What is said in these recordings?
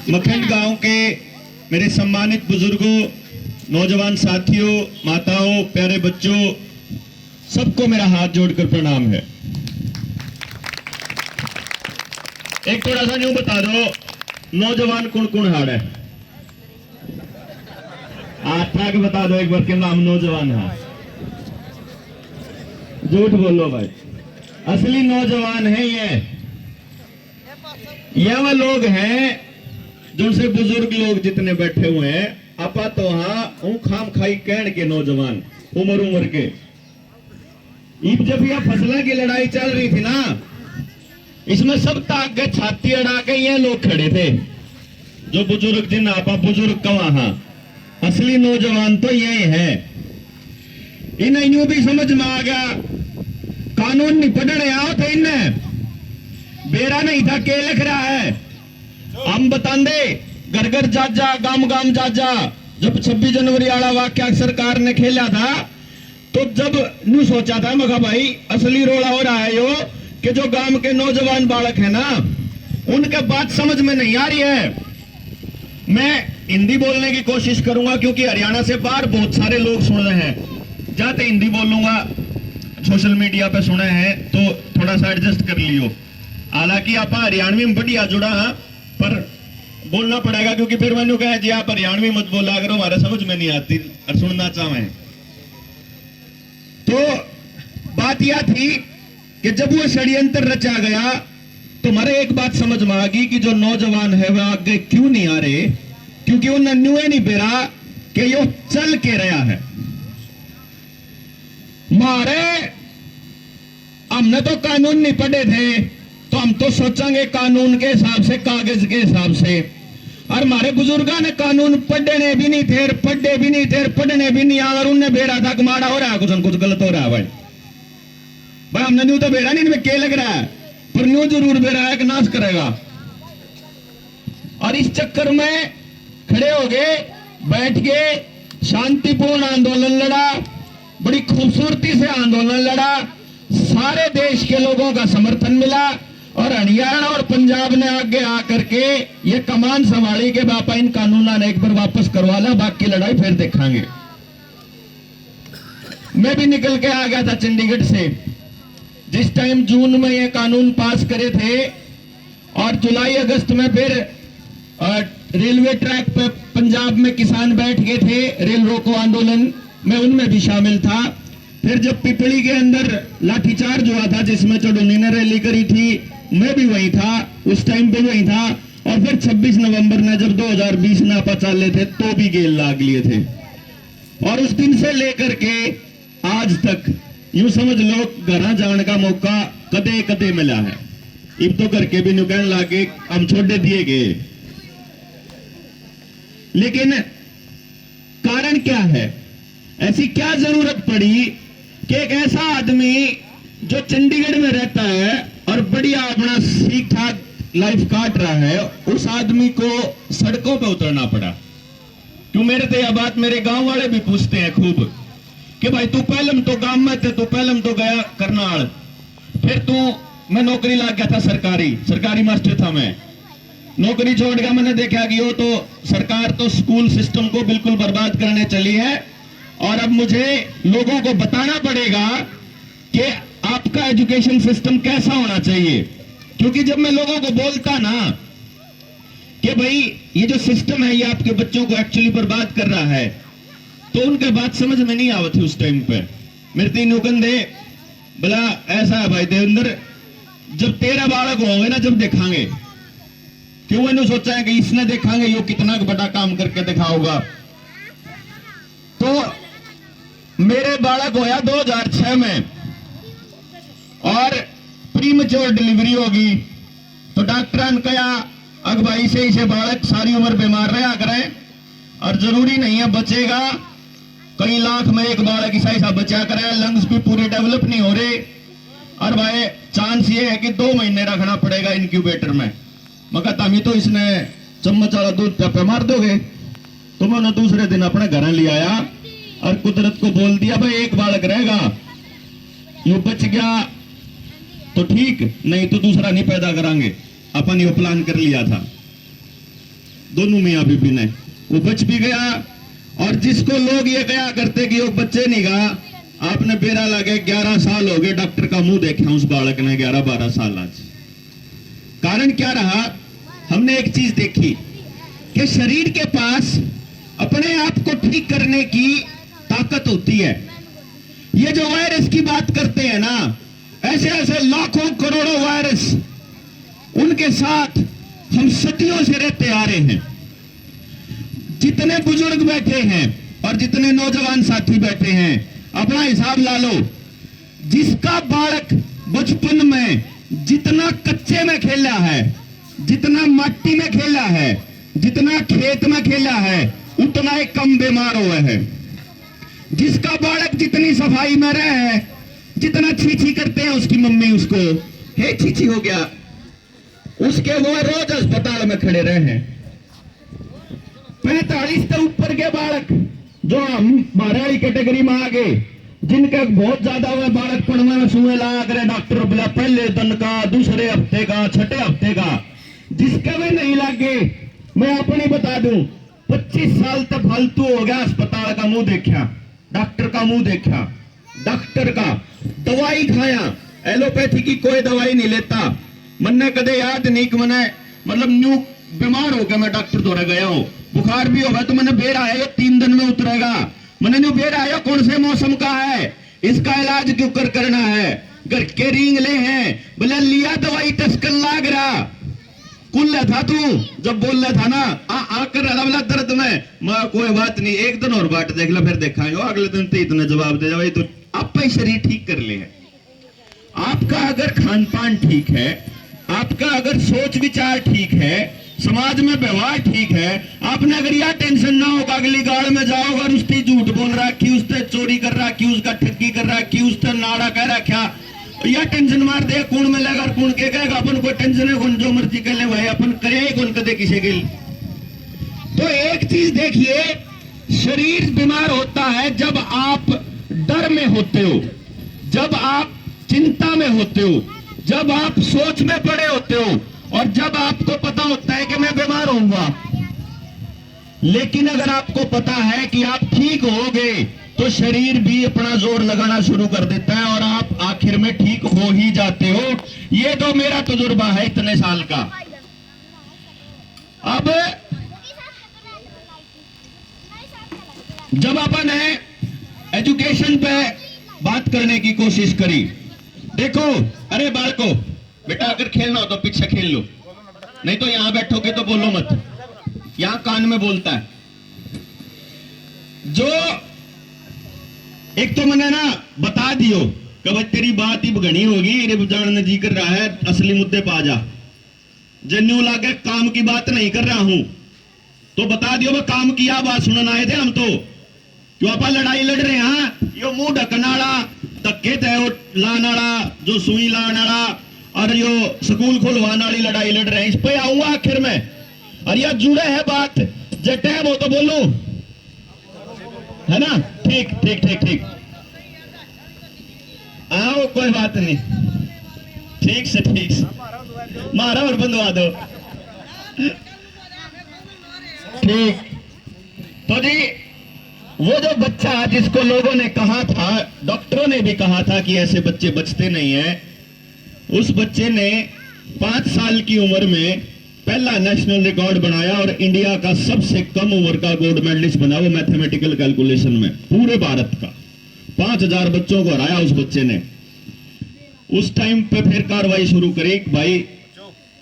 मखंड गांव के मेरे सम्मानित बुजुर्गों, नौजवान साथियों, माताओं, प्यारे बच्चों, सबको मेरा हाथ जोड़कर प्रणाम है। एक थोड़ा सा न्यू बता दो, नौजवान कौन कौन हाड़ है? हाथ के बता दो एक बार के नाम नौजवान है। झूठ बोलो भाई, असली नौजवान है ये वो लोग हैं जिनसे बुजुर्ग लोग जितने बैठे हुए हैं, आपा तो हाँ खाम खाई कहण के नौजवान उम्र के। जब यह फसलों की लड़ाई चल रही थी ना, इसमें सब आगे छाती अड़ा के ये लोग खड़े थे जो बुजुर्ग जिन आपा बुजुर्ग का वहां असली नौजवान तो यही है। इन्हें यूं भी समझ में आ गया, कानून नहीं पढ़ने आओ थे इन्हें, बेरा नहीं था के लिख रहा है। हम बतांदे घर घर जाजा, गांव गांव जाजा। जब 26 जनवरी वाला वाक्य सरकार ने खेला था, तो जब न्यू सोचा था मगा भाई असली रोड़ा हो रहा है यो कि जो गांव के नौजवान बालक है ना, उनके बात समझ में नहीं आ रही है। मैं हिंदी बोलने की कोशिश करूंगा क्योंकि हरियाणा से बाहर बहुत सारे लोग सुन रहे हैं। जाते हिंदी बोलूंगा, सोशल मीडिया पे सुने हैं तो थोड़ा सा एडजस्ट कर लियो। हालांकि आप हरियाणवी में बढ़िया जुड़ा, पर बोलना पड़ेगा क्योंकि फिर मैंने कहा जी आप हरियाणवी मत बोला करो, हमारे समझ में नहीं आती और सुनना चाहे। तो बात यह थी कि जब वो षड्यंत्र रचा गया तो हमारे एक बात समझ में आ गई कि जो नौजवान है वह आगे क्यों नहीं आ रहे, क्योंकि उन्हें न्यूए नहीं बेरा कि यो चल के रहा है। मारे हमने तो कानून नहीं पढ़े थे, तो हम तो सोचेंगे कानून के हिसाब से, कागज के हिसाब से। और हमारे बुजुर्गों ने कानून पढ़ने भी नहीं थे, पढ़े भी नहीं थे, पढ़ने भी नहीं, अगर उनने बेरा था कमाड़ा हो रहा है, कुछ गलत हो रहा है भाई हमने न्यू तो बेरा नहीं, इनमें क्या लग रहा है, पर न्यू जरूर बेरा है कि नाश करेगा। और इस चक्कर में खड़े हो गए, बैठ गए, शांतिपूर्ण आंदोलन लड़ा, बड़ी खूबसूरती से आंदोलन लड़ा, सारे देश के लोगों का समर्थन मिला और हरियाणा और पंजाब ने आगे आकर के ये कमान संभाली के बापा इन कानूनों ने एक बार वापस करवा ला, बाकी लड़ाई फिर देखेंगे। मैं भी निकल के आ गया था चंडीगढ़ से, जिस टाइम जून में ये कानून पास करे थे, और जुलाई अगस्त में फिर रेलवे ट्रैक पर पंजाब में किसान बैठ गए थे, रेल रोको आंदोलन में उनमें भी शामिल था। फिर जब पिपली के अंदर लाठीचार्ज हुआ था जिसमें चढ़ोनी ने रैली करी थी, मैं भी वही था, उस टाइम पे वही था। और फिर 26 नवंबर ने जब 2020 में आपा चाले थे तो भी गेल लाग लिए थे। और उस दिन से लेकर के आज तक यूं समझ लो घर जाने का मौका कदे कदे मिला है। इब तो करके भी नुकैन लागे हम छोड़े दिए गए। लेकिन कारण क्या है, ऐसी क्या जरूरत पड़ी कि एक ऐसा आदमी जो चंडीगढ़ में रहता है और बढ़िया अपना ठीक ठाक लाइफ काट रहा है, उस आदमी को सड़कों पे उतरना पड़ा? क्यों मेरे तो यह बात मेरे गांव वाले भी पूछते हैं खूब कि भाई तू पहले तो गांव में थे, तू पहले तो गया करनाल, फिर तू, मैं नौकरी लग गया था, सरकारी मास्टर था मैं, नौकरी छोड़ गया। मैंने देखा कि वो तो सरकार तो स्कूल सिस्टम को बिल्कुल बर्बाद करने चली है और अब मुझे लोगों को बताना पड़ेगा कि आपका एजुकेशन सिस्टम कैसा होना चाहिए। क्योंकि जब मैं लोगों को बोलता ना कि भाई ये जो सिस्टम है ये आपके बच्चों को एक्चुअली बर्बाद कर रहा है, तो उनके बात समझ में नहीं आवत थी उस टाइम पे। मेरे तीन दे बोला ऐसा है भाई देवेंद्र, जब तेरा बालक होंगे ना, जब देखांगे, क्यों मैंने सोचा है कि इसने देखांगे यो कितना बड़ा काम करके दिखाओगा। तो मेरे बालक होया 2006 में और प्रीमेच्योर डिलीवरी होगी, तो डॉक्टर ने कहा अग भाई से इसे बालक सारी उम्र बीमार रहा करे और जरूरी नहीं है बचेगा, कई लाख में एक बालक ऐसा बचा करे, लंग्स भी पूरे डेवलप नहीं हो रहे, और भाई चांस ये है कि 2 महीने रखना पड़ेगा इंक्यूबेटर में। मगर तभी तो इसने चम्मच वाला दूध पे मार दोगे। तो मैंने दूसरे दिन अपने घर ले आया और कुदरत को बोल दिया भाई एक बालक रहेगा। यो बच गया तो ठीक, नहीं तो दूसरा नहीं पैदा करांगे। अपन यो प्लान कर लिया था दोनों मियां बीबी ने, वो बच भी गया। और जिसको लोग ये कहा करते कि वो बच्चे नहीं गा, आपने बेरा लगे 11 साल हो गए, डॉक्टर का मुंह देखा उस बालक ने, 11-12 साल आज। कारण क्या रहा? हमने एक चीज देखी कि शरीर के पास अपने आप को ठीक करने की ताकत होती है। ये जो वायरस की बात करते हैं ना, ऐसे ऐसे लाखों करोड़ों वायरस, उनके साथ हम सदियों से रहते आ रहे हैं। जितने बुजुर्ग बैठे हैं और जितने नौजवान साथी बैठे हैं, अपना हिसाब ला लो। जिसका बालक बचपन में जितना कच्चे में खेला है, जितना मिट्टी में खेला है, जितना खेत में खेला है, उतना ही कम बीमार हुआ है। जिसका बालक जितनी सफाई में रहे है, जितना छीछी करते हैं उसकी मम्मी उसको, हे छीछी हो गया, उसके वो रोज अस्पताल में खड़े रहे हैं। 45 से ऊपर के बालक जो हमारे वाली कैटेगरी में आ गए, जिनका बहुत ज्यादा हुआ बालक पढ़ने में सुए लगा करे, डॉक्टर बोला पहले दिन का, दूसरे हफ्ते का, छठे हफ्ते का, जिसके भी नहीं लागे। मैं अपनी बता दूं, 25 साल तक फालतू हो गया, अस्पताल का मुंह देखा, डॉक्टर का मुंह देखा, डॉक्टर का दवाई खाया, एलोपैथी की कोई दवाई नहीं लेता। मैंने कदे याद नहीं कि मैंने मतलब न्यू बीमार हो गया, मैं डॉक्टर द्वारा गया हूं, बुखार भी होगा तो मैंने बेर आया 3 दिन में उतरेगा, मैंने न्यू बेर आया कौन से मौसम का है, इसका इलाज क्यों करना है, घर के रिंग ले हैं, बोले लिया दवाई टस्कन लाग रहा, कुल था तू जब बोल रहा था ना, आकर बोला दर्द में, मैं कोई बात नहीं, एक दिन और बाट देख लो फिर देखाएंगे, अगले दिन तो इतने जवाब दे जाओ, तो आप पे शरीर ठीक कर ले। आपका अगर खान पान ठीक है, आपका अगर सोच विचार ठीक है, समाज में व्यवहार ठीक है, आपने अगर यह टेंशन ना होगा अगली गाड़ में जाओ, अगर उसकी झूठ बोल रहा कि उसने चोरी कर रहा कि उसका ठगी कर रहा कि उसने नाड़ा कह रखा, या टेंशन मार दे कौन मिलेगा और कौन के कहेगा, अपन को टेंशन है कौन जो मर्जी कर ले भाई, अपन करे कौन कदे किसी के। तो एक चीज देखिए, शरीर बीमार होता है जब आप डर में होते हो, जब आप चिंता में होते हो, जब आप सोच में पड़े होते हो, और जब आपको पता होता है कि मैं बीमार होऊंगा। लेकिन अगर आपको पता है कि आप ठीक होगे तो शरीर भी अपना जोर लगाना शुरू कर देता है और आप आखिर में ठीक हो ही जाते हो। ये तो मेरा तजुर्बा है इतने साल का। अब जब अपन है एजुकेशन पे बात करने की कोशिश करी, देखो अरे बालको बेटा अगर खेलना हो तो पीछे खेल लो, नहीं तो यहां बैठोगे तो बोलो मत, यहां कान में बोलता है। जो एक तो मैंने ना बता दियो कि भाई तेरी बात ही घनी होगी, रे जानने जी कर रहा है, असली मुद्दे पा जा, जन्यू लागे काम की बात नहीं कर रहा हूं, तो बता दियो मैं काम की या बात सुनने आए थे हम, तो क्यों आप लड़ाई लड़ रहे हैं, यो मुंह ढकनाड़ा धक्के थे लानाड़ा, जो सुई लानाड़ा और यो स्कूल खुलवाने वाली लड़ाई लड़ रहे हैं, इस पे आऊंगा आखिर में। और यह जुड़े है बात, जब टाइम हो तो बोलू, है ना? ठीक ठीक ठीक ठीक, आओ कोई बात नहीं, ठीक से ठीक से मारा और बंधवा दो, ठीक। तो जी वो जो बच्चा जिसको लोगों ने कहा था, डॉक्टरों ने भी कहा था कि ऐसे बच्चे बचते नहीं हैं, उस बच्चे ने 5 साल की उम्र में पहला नेशनल रिकॉर्ड बनाया और इंडिया का सबसे कम उम्र का गोल्ड मेडलिस्ट बना, वो मैथमेटिकल कैलकुलेशन में पूरे भारत का 5000 बच्चों को हराया उस बच्चे ने। उस टाइम पे फिर कार्रवाई शुरू करी, भाई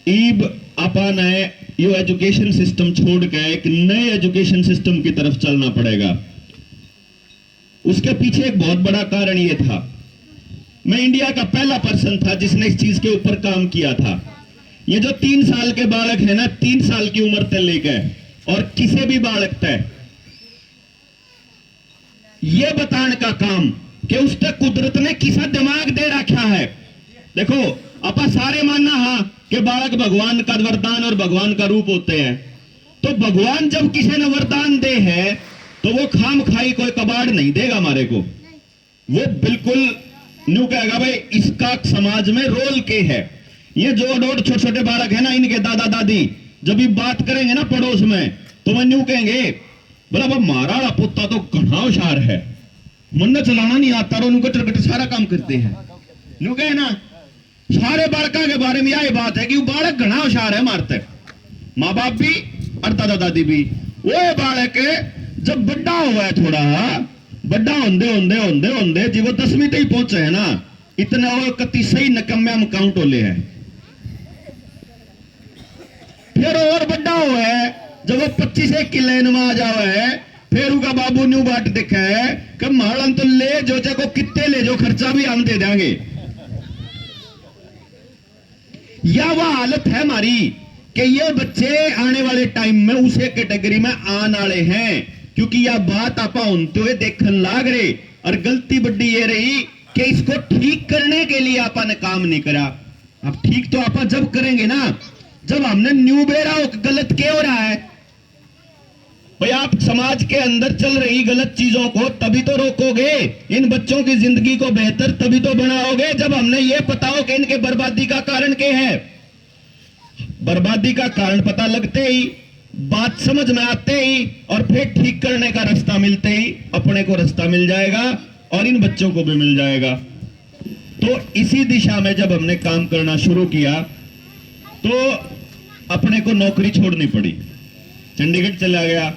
ईब अपन है ये एजुकेशन सिस्टम छोड़ के एक नए एजुकेशन सिस्टम की तरफ चलना पड़ेगा। उसके पीछे एक बहुत बड़ा कारण ये था, मैं इंडिया का पहला पर्सन था जिसने इस चीज के ऊपर काम किया था। ये जो 3 साल के बालक है ना, 3 साल की उम्र तक लेकर और किसी भी बालक तक ये बताने का काम कि उस तक कुदरत ने किसा दिमाग दे रखा है। देखो अपा सारे मानना हाँ कि बालक भगवान का वरदान और भगवान का रूप होते हैं, तो भगवान जब किसी ने वरदान दे है तो वो खाम खाई कोई कबाड़ नहीं देगा हमारे को, वो बिल्कुल न्यू कहेगा भाई इसका समाज में रोल के है। ये जो अडोट छोटे छोटे बालक है ना, इनके दादा दादी जब भी बात करेंगे ना पड़ोस में, तो वह न्यू कहेंगे बोला वो मारा पुत्ता तो घना होशियार है, मन चलाना नहीं आता, रो कटर कटर सारा काम करते हैं। न्यू कहे ना, सारे बालका के बारे में यही बात है कि वो बालक घना होशियार है मारते, माँ बाप भी और दादा दादी भी। वो बालक जब बड्डा हुआ है, थोड़ा बड्डा होंदे होंदे होंदे होंदे जी वो 10वीं तक पहुंचे है ना, इतने वो कति सही नकम्मे हम काउंट होले हैं। फिर और बड्डा हुआ है, जब वो 25 किले में आ जावे है, फिर उनका बाबू न्यू बाट देखा है कि मालम तो ले जो को कितने ले जो, खर्चा भी हम दे देंगे। या वह हालत है हमारी कि ये बच्चे आने वाले टाइम में उसे कैटेगरी में आने वाले हैं, क्योंकि यह बात आपा होते हुए देखने लाग रहे। और गलती बड़ी ये रही कि इसको ठीक करने के लिए आपा ने काम नहीं करा। अब ठीक तो आपा जब करेंगे ना, जब हमने न्यू बेरा गलत क्या हो रहा है भाई, आप समाज के अंदर चल रही गलत चीजों को तभी तो रोकोगे, इन बच्चों की जिंदगी को बेहतर तभी तो बनाओगे जब हमने ये पता हो कि इनके बर्बादी का कारण क्या है। बर्बादी का कारण पता लगते ही, बात समझ में आते ही, और फिर ठीक करने का रास्ता मिलते ही अपने को रास्ता मिल जाएगा और इन बच्चों को भी मिल जाएगा। तो इसी दिशा में जब हमने काम करना शुरू किया तो अपने को नौकरी छोड़नी पड़ी, चंडीगढ़ चला गया,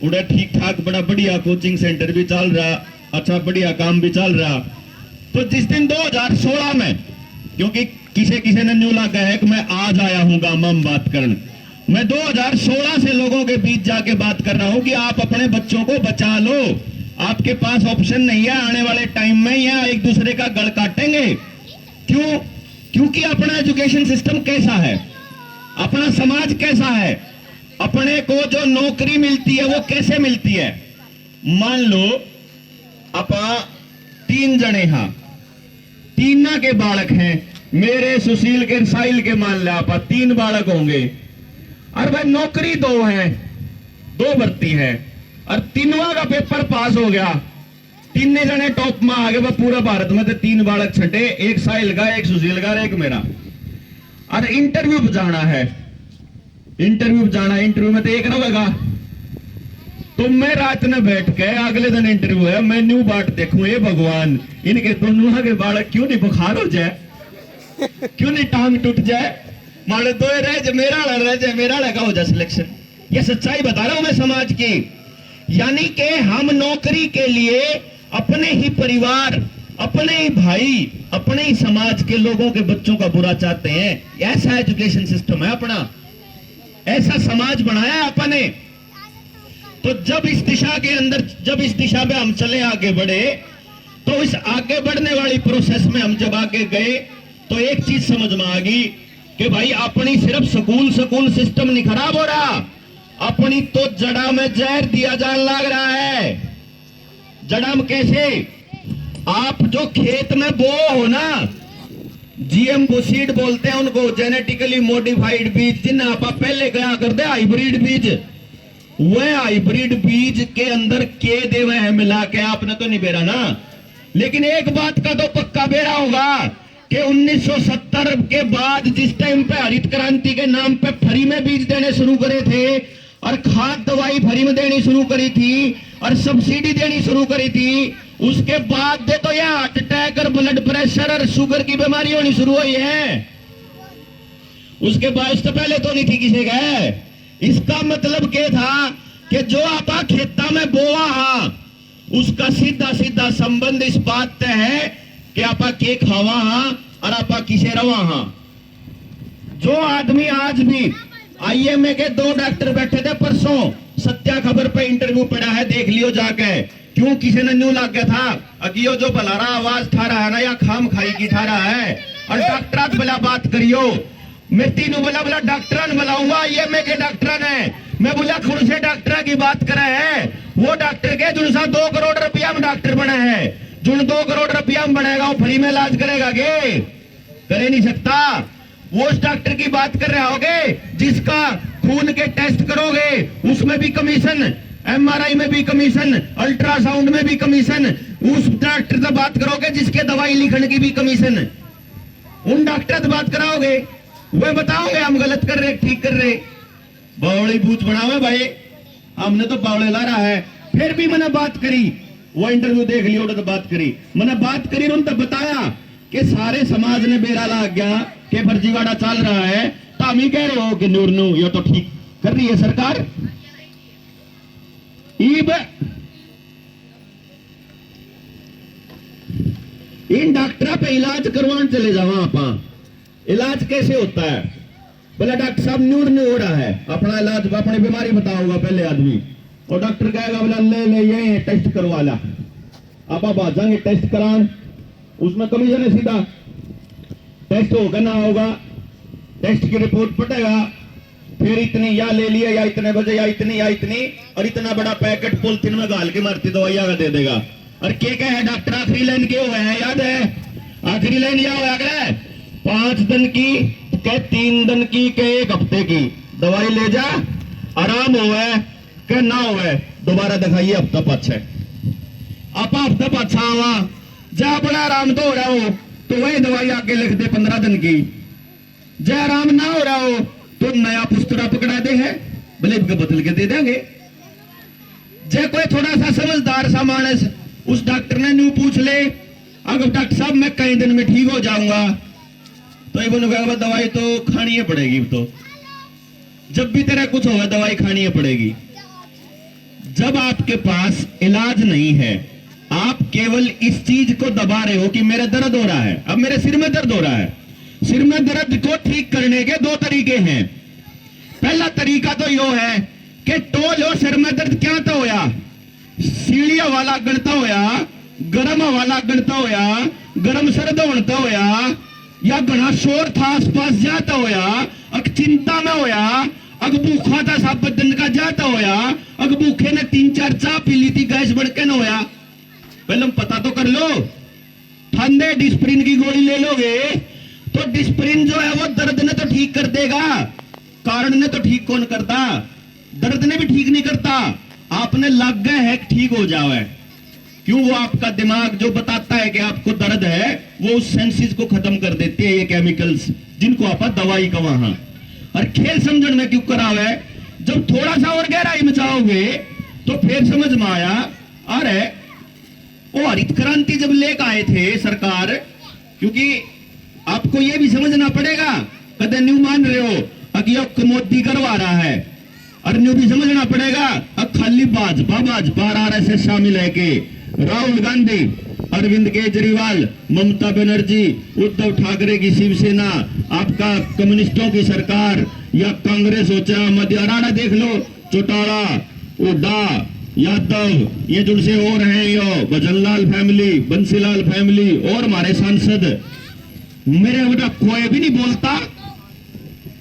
उड़ा ठीक ठाक बड़ा बढ़िया कोचिंग सेंटर भी चल रहा, अच्छा बढ़िया काम भी चल रहा। तो जिस दिन 2016 में, क्योंकि किसे ने न्यू लगा है कि मैं आज आया हूं गामा में बात करने, मैं 2016 से लोगों के बीच जाके बात कर रहा हूं कि आप अपने बच्चों को बचा लो, आपके पास ऑप्शन नहीं है, आने वाले टाइम में यह एक दूसरे का गल काटेंगे। क्यों? क्योंकि अपना एजुकेशन सिस्टम कैसा है, अपना समाज कैसा है, अपने को जो नौकरी मिलती है वो कैसे मिलती है। मान लो अपा 3 जने हाँ, तीना के बालक हैं, मेरे सुशील के साहिल के, मान लिया आपा 3 बालक होंगे, और भाई नौकरी 2 है, 2 भर्ती है, और 3वां का पेपर पास हो गया, 3 जने टॉप में आ गए, वह पूरा भारत में तो 3 बालक छठे, एक साहिल का, एक सुशील का, एक मेरा। और इंटरव्यू पे जाना है, इंटरव्यू में तो एक रहेगा। तो मैं रात में बैठ के, अगले दिन इंटरव्यू है, मैं न्यू बाट देखूं, ये भगवान इनके दोनों के बालक क्यों नहीं बुखार हो जाए, क्यों नहीं टांग टूट जाए, मारे तो रह जाए, मेरा लगा हो जाए सिलेक्शन। ये सच्चाई बता रहा हूं मैं समाज की। यानी कि हम नौकरी के लिए अपने ही परिवार, अपने ही भाई, अपने ही समाज के लोगों के बच्चों का बुरा चाहते हैं। ऐसा एजुकेशन सिस्टम है अपना, ऐसा समाज बनाया है अपने। तो जब इस दिशा के अंदर, जब इस दिशा में हम चले आगे बढ़े, तो इस आगे बढ़ने वाली प्रोसेस में हम जब आगे गए तो एक चीज समझ में आ गई कि भाई अपनी सिर्फ स्कूल सिस्टम नहीं खराब हो रहा, अपनी तो जड़ा में जहर दिया जाने लग रहा है। जड़ा में कैसे? आप जो खेत में बो हो ना, जीएम सीड बोलते हैं उनको, जेनेटिकली मॉडिफाइड बीज, जिन्हें आप पहले गया करते हाइब्रिड बीज, वह हाइब्रिड बीज के अंदर के देवे हैं मिला के, आपने तो नहीं बेरा ना। लेकिन एक बात का तो पक्का बेरा होगा कि 1970 के बाद जिस टाइम पे हरित क्रांति के नाम पे फ्री में बीज देने शुरू करे थे, और खाद दवाई फ्री में देनी शुरू करी थी, और सब्सिडी देनी शुरू करी थी, उसके बाद दे तो यह हार्ट अटैक और ब्लड प्रेशर और शुगर की बीमारी होनी शुरू हुई है। उसके बाद, उससे पहले तो नहीं थी किसी का। इसका मतलब क्या था कि जो आपा खेता में बोआ हा, उसका सीधा सीधा संबंध इस बात से है कि आपा के खावा हा और आपा किसे रवा हा। जो आदमी आज भी, आईएमए के 2 डॉक्टर बैठे थे परसों, सत्या खबर पे इंटरव्यू पड़ा है, देख लियो जाके। क्यों? किसी ने न्यू लग गया था अगियो जो भलारा आवाज ठा रहा है ना, या खाम खाई की ठा रहा है, और डॉक्टर भला बात करियो। मैं 3 बोला डॉक्टर बुलाऊंगा, आईएमए के डॉक्टर है, मैं बोला खुद से डॉक्टर की बात करे है, वो डॉक्टर के जुनसा 2 करोड़ रुपया में डॉक्टर बने हैं, जुन 2 करोड़ रुपया में बनेगा वो फ्री में इलाज करेगा के? करे नहीं सकता। वो उस डॉक्टर की बात कर रहे होगे जिसका खून के टेस्ट करोगे उसमें भी कमीशन, एमआरआई में भी कमीशन, अल्ट्रासाउंड में भी कमीशन, उस डॉक्टर से बात करोगे जिसके दवाई लिखने की भी कमीशन है, उन डॉक्टर से बात कराओगे, वह बताओगे हम गलत कर रहे ठीक कर रहे। बावड़ी बूथ बनावे भाई, हमने तो बावड़े ला रहा है। फिर भी मैंने बात करी, वो इंटरव्यू देख लिया, तो बात करी, मैंने बात करी, उन्होंने बताया कि सारे समाज ने बेरा लाग गया कि फर्जीवाड़ा चल रहा है, तो हम ही कह रहे हो कि नूरनू ये तो ठीक कर रही है सरकार। ईब इन डॉक्टर पे इलाज करवाने चले जाओ, आप इलाज कैसे होता है? बोला डॉक्टर साहब नूरनू हो रहा है, अपना इलाज अपनी बीमारी बताओगा पहले आदमी, और डॉक्टर कहेगा बोला ले ये टेस्ट करवा ला। अब आप आ जाएंगे टेस्ट करान, उसमें कमीशन है सीधा, टेस्ट होगा ना होगा, टेस्ट की रिपोर्ट पटेगा, फिर इतनी या ले लिया या इतने बजे या इतनी, और इतना बड़ा पैकेट पॉलिथीन में गाल के मारती दवाइया का दे देगा। और क्या है डॉक्टर आखिरी लाइन क्यों है याद है? आखिरी लाइन यह हुआ अगले 5 दिन की के 3 दिन की के 1 हफ्ते की दवाई ले जा, आराम हुआ के ना हुआ दोबारा दिखाइए हफ्ता पाछे। आप हफ्ता पाछा आवा जा, बड़ा आराम तो हो रहा हो तो वही दवाई आके लिख दे 15 दिन की, जय आराम ना हो रहा हो तो नया पुस्तरा पकड़ा दे है, भले बदल के दे देंगे। जय कोई थोड़ा सा समझदार सा मानस उस डॉक्टर ने न्यू पूछ ले, अगर डॉक्टर साहब मैं कई दिन में ठीक हो जाऊंगा, तो ये बोलेगा दवाई तो खानी ही पड़ेगी, तो जब भी तेरा कुछ होगा दवाई खानी ही पड़ेगी। जब आपके पास इलाज नहीं है, आप केवल इस चीज को दबा रहे हो कि मेरा दर्द हो रहा है, अब मेरे सिर में दर्द हो रहा है। सिर में दर्द को ठीक करने के 2 तरीके हैं। पहला तरीका तो यो है कि टोलो सिर में दर्द क्या तो होया, सीढ़िया वाला गणता होया, गर्म वाला गणता होया, गर्म सर्द होता होया, या घना शोर था आसपास जाता होया, अग चिंता में होया, अग भूखा था सब दिन का जाता होया, अग भूखे ने 3-4 चाय पी ली थी गैस बढ़के न होया। पहले पता तो कर लो, ठंडे डिस्प्रिन की गोली ले लोगे तो डिस्प्रिन जो है वो दर्द ने तो ठीक कर देगा, कारण ने तो ठीक कौन करता, दर्द ने भी ठीक नहीं करता, आपने लग गए है ठीक हो जाए। क्यों? वो आपका दिमाग जो बताता है कि आपको दर्द है वो उस सेंसेस को खत्म कर देते हैं ये केमिकल्स, जिनको आप दवाई का वहां। और खेल समझण में क्यों करावे, जब थोड़ा सा और गहराई में जाओगे तो फिर समझ में आया, अरे वो हरित क्रांति जब लेकर आए थे सरकार, क्योंकि आपको ये भी समझना पड़ेगा, कदे न्यू मान रहे हो अगर मोदी करवा रहा है, और न्यू भी समझना पड़ेगा अब खाली भाजपा आरएसएस शामिल है के राहुल गांधी, अरविंद केजरीवाल, ममता बनर्जी, उद्धव ठाकरे की शिवसेना, आपका कम्युनिस्टों की सरकार, या कांग्रेस हो चाहे मध्य अराड़ा देख लो, चौटाला, हुड्डा, यादव, ये जुड़से और हैं, यो भजनलाल फैमिली, बंसीलाल फैमिली, और हमारे सांसद, मेरे बेटा कोई भी नहीं बोलता,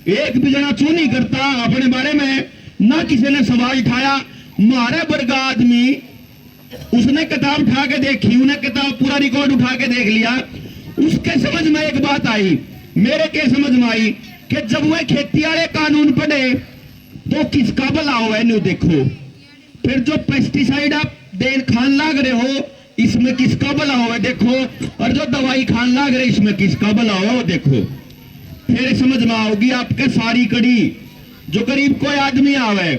एक भी जना चू नहीं करता अपने बारे में, ना किसी ने सवाल उठाया। मारे वर्ग आदमी उसने किताब उठा के देखी, उन्हें किताब पूरा रिकॉर्ड उठा के देख लिया, उसके समझ में एक बात आई, मेरे के समझ में आई कि जब वह खेती वाले कानून पढ़े तो किसका भला हुआ है न्यू देखो, फिर जो पेस्टिसाइड आप देन खान लाग रहे हो इसमें किसका भला हुआ है देखो, और जो दवाई खान लाग रहे इसमें किसका भला हुआ वो देखो। फिर समझ में आओगी आपके सारी कड़ी। जो गरीब कोई आदमी आवे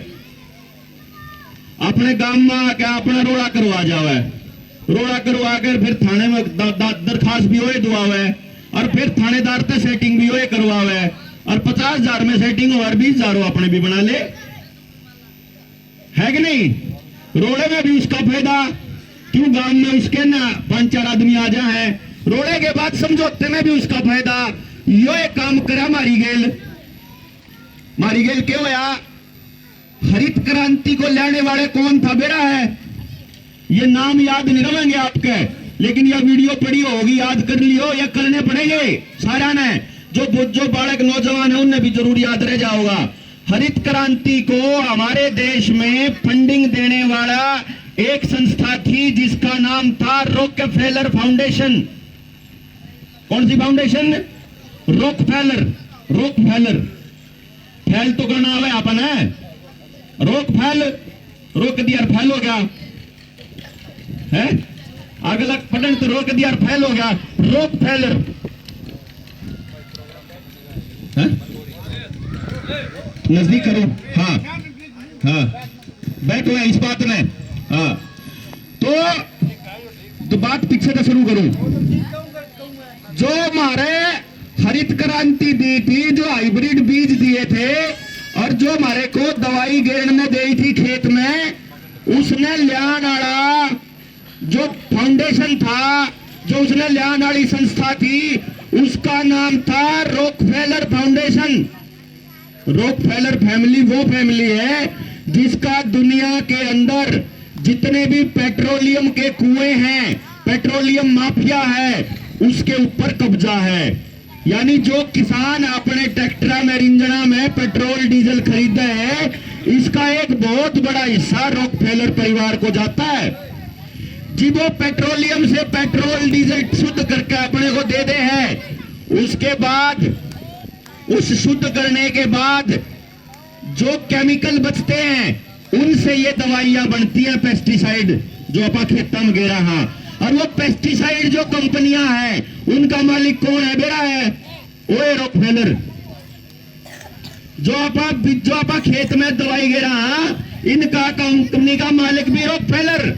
अपने गांव में आके अपना रोड़ा करवा जावे, रोड़ा करवा कर फिर थाने में दरखास्त भी होए दुआवे, और फिर थानेदार से सेटिंग भी होए करवावे, और 50,000 में सेटिंग हो और 20,000 अपने भी बना ले, है कि नहीं? रोड़े में भी उसका फायदा, क्यों गांव में उसके ना 5-4 आदमी आ जाए, रोड़े के बाद समझौते में भी उसका फायदा। यो एक काम करा मारी गेल क्यों होया? हरित क्रांति को लाने वाले कौन था बेरा है, ये नाम याद नहीं रहेंगे आपके, लेकिन यह वीडियो पड़ी होगी, याद कर लियो, या करने पड़ेंगे सारा ने, जो बालक नौजवान है उन्हें भी जरूर याद रह जाओगा। हरित क्रांति को हमारे देश में फंडिंग देने वाला एक संस्था थी जिसका नाम था रॉकफेलर फाउंडेशन। कौन सी फाउंडेशन? रॉकफेलर। फैल तो करना है अपन है, रोक दिया फैल हो गया है, अगला पढ़न तो रोक दिया और फैल हो गया, रोक फैलर। नजदीक करो, हाँ हाँ बैठो है इस बात में। हाँ तो बात पीछे से शुरू करूं। जो हमारे हरित क्रांति दी थी, जो हाइब्रिड बीज दिए थे और जो हमारे को दवाई गेरन में दी थी खेत में, उसने लियान वाला जो फाउंडेशन था, जो उसने लियान वाली संस्था थी, उसका नाम था रॉकफेलर फाउंडेशन। रॉकफेलर फैमिली वो फैमिली है जिसका दुनिया के अंदर जितने भी पेट्रोलियम के कुएं हैं, पेट्रोलियम माफिया है, उसके ऊपर कब्जा है। यानी जो किसान अपने ट्रैक्टर में, रिंजना में पेट्रोल डीजल खरीदते हैं, इसका एक बहुत बड़ा हिस्सा रॉकफेलर परिवार को जाता है। जी वो पेट्रोलियम से पेट्रोल डीजल शुद्ध करके अपने को दे दे है, उसके बाद उस शुद्ध करने के बाद जो केमिकल बचते हैं उनसे ये दवाइयां बनती हैं, पेस्टिसाइड जो अपा खेतों में गेरा। हाँ, और वो पेस्टिसाइड जो कंपनियां हैं उनका मालिक कौन है? बेड़ा है ओए रॉकफेलर। जो आपा खेत में दवाई गेरा, इनका कंपनी का मालिक भी रॉकफेलर।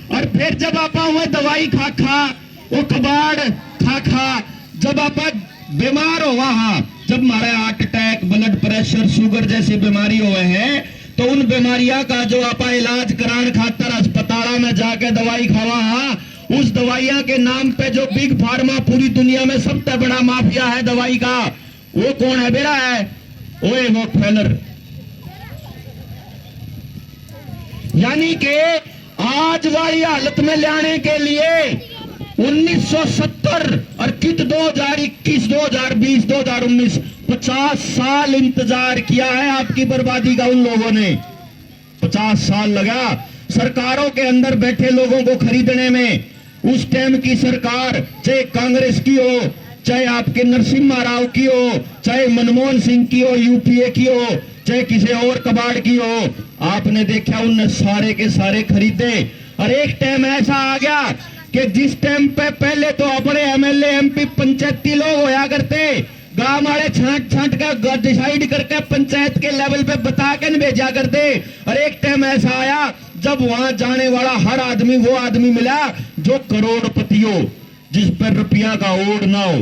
और फिर जब आपा हुए दवाई खा वो कबाड़ खा जब आपा बीमार हो वहां, जब हमारे heart attack, blood pressure, sugar जैसी बीमारी हुए हैं, तो उन बीमारियां का जो आपा इलाज कराने खातर अस्पताल में जाके दवाई खावा, उस दवाइयां के नाम पे जो बिग फार्मा पूरी दुनिया में सबसे बड़ा माफिया है दवाई का, वो कौन है? बेड़ा है ओए रॉकफेलर। यानी कि आज वाली हालत में लाने के लिए 1970 और कित 2021, 2020, 2019 50 साल इंतजार किया है आपकी बर्बादी का उन लोगों ने। 50 साल लगा सरकारों के अंदर बैठे लोगों को खरीदने में। उस टाइम की सरकार, चाहे कांग्रेस की हो, चाहे आपके नरसिम्हा राव की हो, चाहे मनमोहन सिंह की हो, यूपीए की हो, चाहे किसी और कबाड़ की हो, आपने देखा उनने सारे के सारे खरीदे। और एक टाइम ऐसा आ गया कि जिस टाइम पे पहले तो अपने एमएलए एमपी पंचायती लोग होया करते, गांव वाले छांट का डिसाइड करके पंचायत के लेवल पे बता के भेजा करते। और एक टाइम ऐसा आया जब वहां जाने वाला हर आदमी वो आदमी मिला जो करोड़पति हो, जिस पर रुपया का ओढ़ ना हो।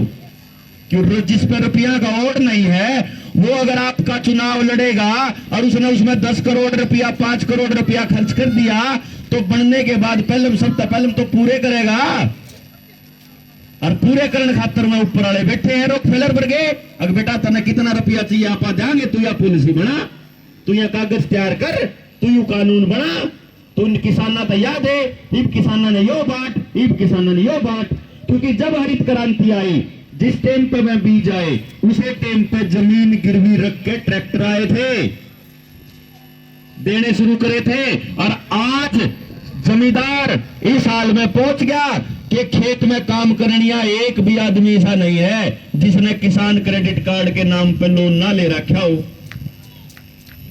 क्यों? जिस पर रुपया का ओढ़ नहीं है, वो अगर आपका चुनाव लड़ेगा और उसने उसमें 10 करोड़ रुपया, 5 करोड़ रुपया खर्च कर दिया, तो बनने के बाद पहले तो पूरे करेगा। और पूरे करने खातर में ऊपर वाले बैठे हैं रॉकफेलर वर्गे। अगर बेटा तने कितना रुपया चाहिए आप देंगे, तू या पॉलिसी बना, तू या कागज तैयार कर, तू यू कानून बना, तू किसाना तैयार दे, इब किसाना ने यो बांट, इब किसाना ने यो बांट। क्योंकि जब हरित क्रांति आई, जिस टाइम पे मैं बीज आए, उसे टाइम पे जमीन गिरवी रख के ट्रैक्टर आए थे, देने शुरू करे थे। और आज जमींदार इस हाल में पहुंच गया कि खेत में काम करनिया एक भी आदमी ऐसा नहीं है जिसने किसान क्रेडिट कार्ड के नाम पे लोन ना ले रखा हो।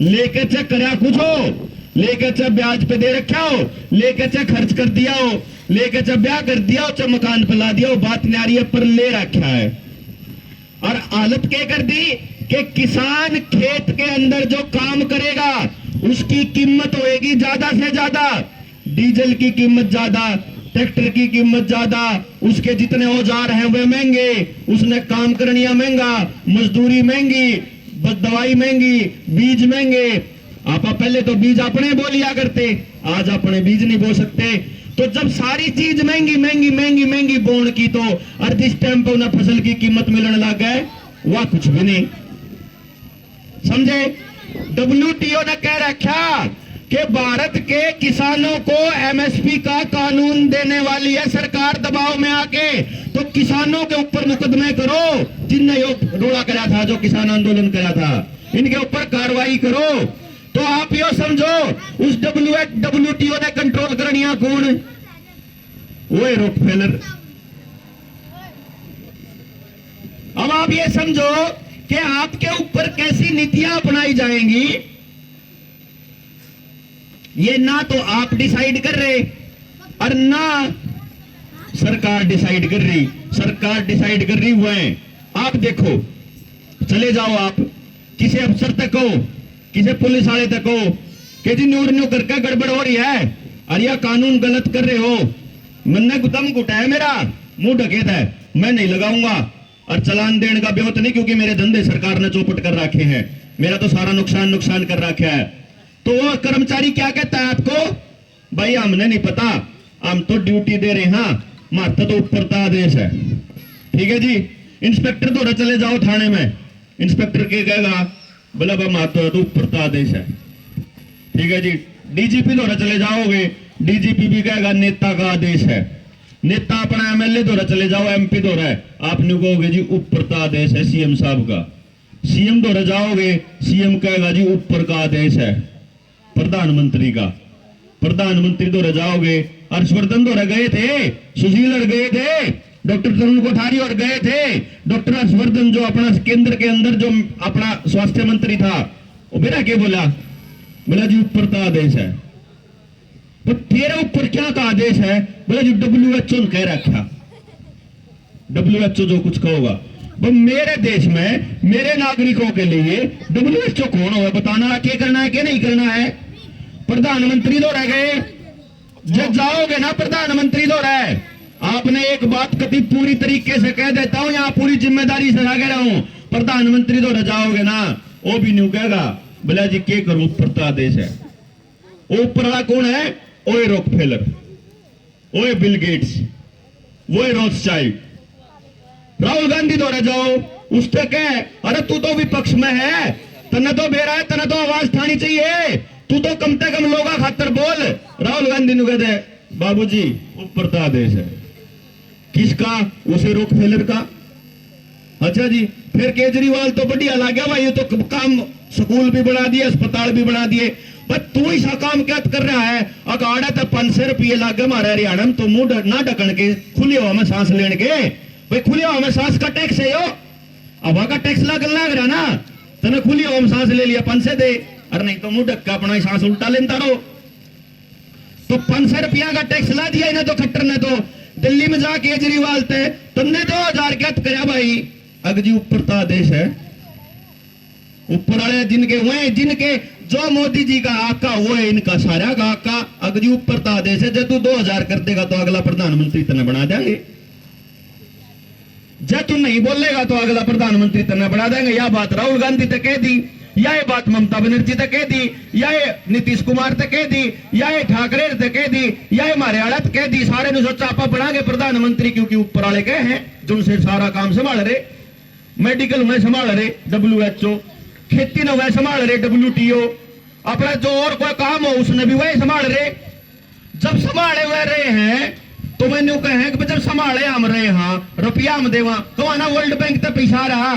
लेके चेक करया कुछ हो, लेके चे ब्याज पे दे रखा हो, लेके चे खर्च कर दिया हो, लेके चे ब्याह कर दिया हो, चे मकान पे ला दिया हो, बात न्यारी है पर ले रखा है। और हालत क्या कर दी कि किसान खेत के अंदर जो काम करेगा उसकी कीमत होएगी ज्यादा से ज्यादा, डीजल की कीमत ज्यादा, ट्रैक्टर की कीमत ज्यादा, उसके जितने औजार हैं वे महंगे, उसने काम करनिया महंगा, मजदूरी महंगी, दवाई महंगी, बीज महंगे। आप पहले तो बीज अपने बोलिया करते, आज अपने बीज नहीं बो सकते। तो जब सारी चीज महंगी महंगी महंगी महंगी बोन की, तो और जिस टाइम पे उन्हें फसल की कीमत मिलने लग गए, वह कुछ भी नहीं समझे। डब्ल्यूटीओ ने कह रखा कि भारत के किसानों को एमएसपी का कानून देने वाली है सरकार दबाव में आके, तो किसानों के ऊपर मुकदमे करो, जिनने यो रोड़ा करा था, जो किसान आंदोलन करा था, इनके ऊपर कार्रवाई करो। तो आप यो समझो उस डब्ल्यूटीओ ने कंट्रोल करनिया कौन? वो है रॉकफेलर। अब आप ये समझो कि आपके ऊपर कैसी नीतियां अपनाई जाएंगी, ये ना तो आप डिसाइड कर रहे और ना सरकार डिसाइड कर रही, सरकार डिसाइड कर रही वो है। आप देखो, चले जाओ आप किसी अफसर तक हो, किसी पुलिस वाले तक हो कि जी न्यूर न्यू करके गड़बड़ हो रही है और यह कानून गलत कर रहे हो, मैंने दम घुटा है, मेरा मुंह ढकेत है, मैं नहीं लगाऊंगा और चालान देने का ब्योत नहीं, क्योंकि मेरे धंधे सरकार ने चौपट कर रखे हैं, मेरा तो सारा नुकसान कर रखा है। तो वो कर्मचारी क्या कहता है आपको, भाई हमने नहीं पता, हम तो ड्यूटी दे रहे हैं, मात्र तो ऊपर का आदेश है। ठीक है जी, इंस्पेक्टर द्वारा चले जाओ थाने में, इंस्पेक्टर के कहेगा बोला बा मात्र तो ऊपर का आदेश है। ठीक है जी, डीजीपी द्वारा चले जाओगे, डीजीपी भी कहेगा नेता का आदेश है। नेता अपना एमएलए द्वारा चले जाओ, एमपी द्वारा है, आप नहीं कहोगे जी ऊपर का आदेश है सीएम साहब का। सीएम द्वारा जाओगे, सीएम कहेगा जी ऊपर का आदेश है प्रधानमंत्री का। प्रधानमंत्री द्वारा जाओगे, हर्षवर्धन द्वारा गए थे, सुशील और गए थे, डॉक्टर तरुण कोठारी और गए थे, डॉक्टर हर्षवर्धन जो अपना केंद्र के अंदर जो अपना स्वास्थ्य मंत्री था, वो मेरा क्या बोला जी ऊपर का आदेश है। तो तेरे ऊपर क्या का आदेश है, बोला जी WHO ने कह रखा, WHO जो कुछ कहोगा। वो मेरे देश में मेरे नागरिकों के लिए WHO कौन होगा, बताना क्या करना है क्या नहीं करना है। प्रधानमंत्री दौरा गए, जब जाओगे ना प्रधानमंत्री दौरा है, आपने एक बात कभी पूरी तरीके से कह देता हूं, यहां पूरी जिम्मेदारी से कह रहा हूं, प्रधानमंत्री दौरा जाओगे ना, वो भी नहीं कहेगा बोला जी क्या करूं ऊपर का आदेश है। ऊपर वाला कौन है, ओए रॉकफेलर, ओए बिल गेट्स, वो रोथस्चाइल्ड। राहुल गांधी दौरा जाओ, उससे कह अरे तू तो विपक्ष में है, तने तो बेरा है, तने तो आवाज उठानी चाहिए, तू तो कम से कम लोगा खातर बोल। राहुल गांधी ने कहते बाबूजी ऊपर का आदेश है, किसका, उसे रॉकफेलर का। अच्छा जी, फिर केजरीवाल तो बढ़िया लग गया भाई, ये तो काम स्कूल भी बना दिए, अस्पताल भी बना दिए, बस तू ऐसा काम क्या कर रहा है, अकाड़ा तो 500 रुपये लाग गए हमारे हरियाणा में, तो मुंह ना ढकन के खुली हवा में सांस लेने के, भाई खुली हवा में सांस का टैक्स है, यो हवा का टैक्स लग रहा ना, तने खुली हवा में सांस ले लिया 500 दे, अरे नहीं तो मुंह ढक के अपना सांस उल्टा लेता रहो। तो 500 रुपया का टैक्स ला दिया इन्हें तो खट्टर ने, तो दिल्ली में जाके केजरीवाल थे, तुमने 2000 क्या कराया भाई, अग जी ऊपर का आदेश है। ऊपर वाले जिनके हुए, जिनके जो मोदी जी का आका वो है, इनका सारा का आका, अग जी ऊपर का आदेश है, जब तू 2000 कर देगा तो अगला प्रधानमंत्री तने बना देंगे, जब तू नहीं बोलेगा तो अगला प्रधानमंत्री तने बना देंगे। यह बात राहुल गांधी तक कह दी, यह बात ममता बनर्जी तक कह दी, यह नीतीश कुमार तक कह दी, यह ठाकरे तक कह दी, यह हमारे तक कह दी, सारे ने सोचा आप बना के प्रधानमंत्री, क्योंकि ऊपर वाले कहे हैं जिनसे सारा काम संभाल रहे, मेडिकल में संभाल रहे WHO, खेती ने वह संभाल रहे WTO, अपना जो और कोई काम हो उसने भी वही संभाल रहे। जब संभाले हुए रहे हैं तो मैंने कहे कि जब संभाले हम रहे, हाँ रुपया हम देवा, कवा ना वर्ल्ड बैंक तक पैसा रहा,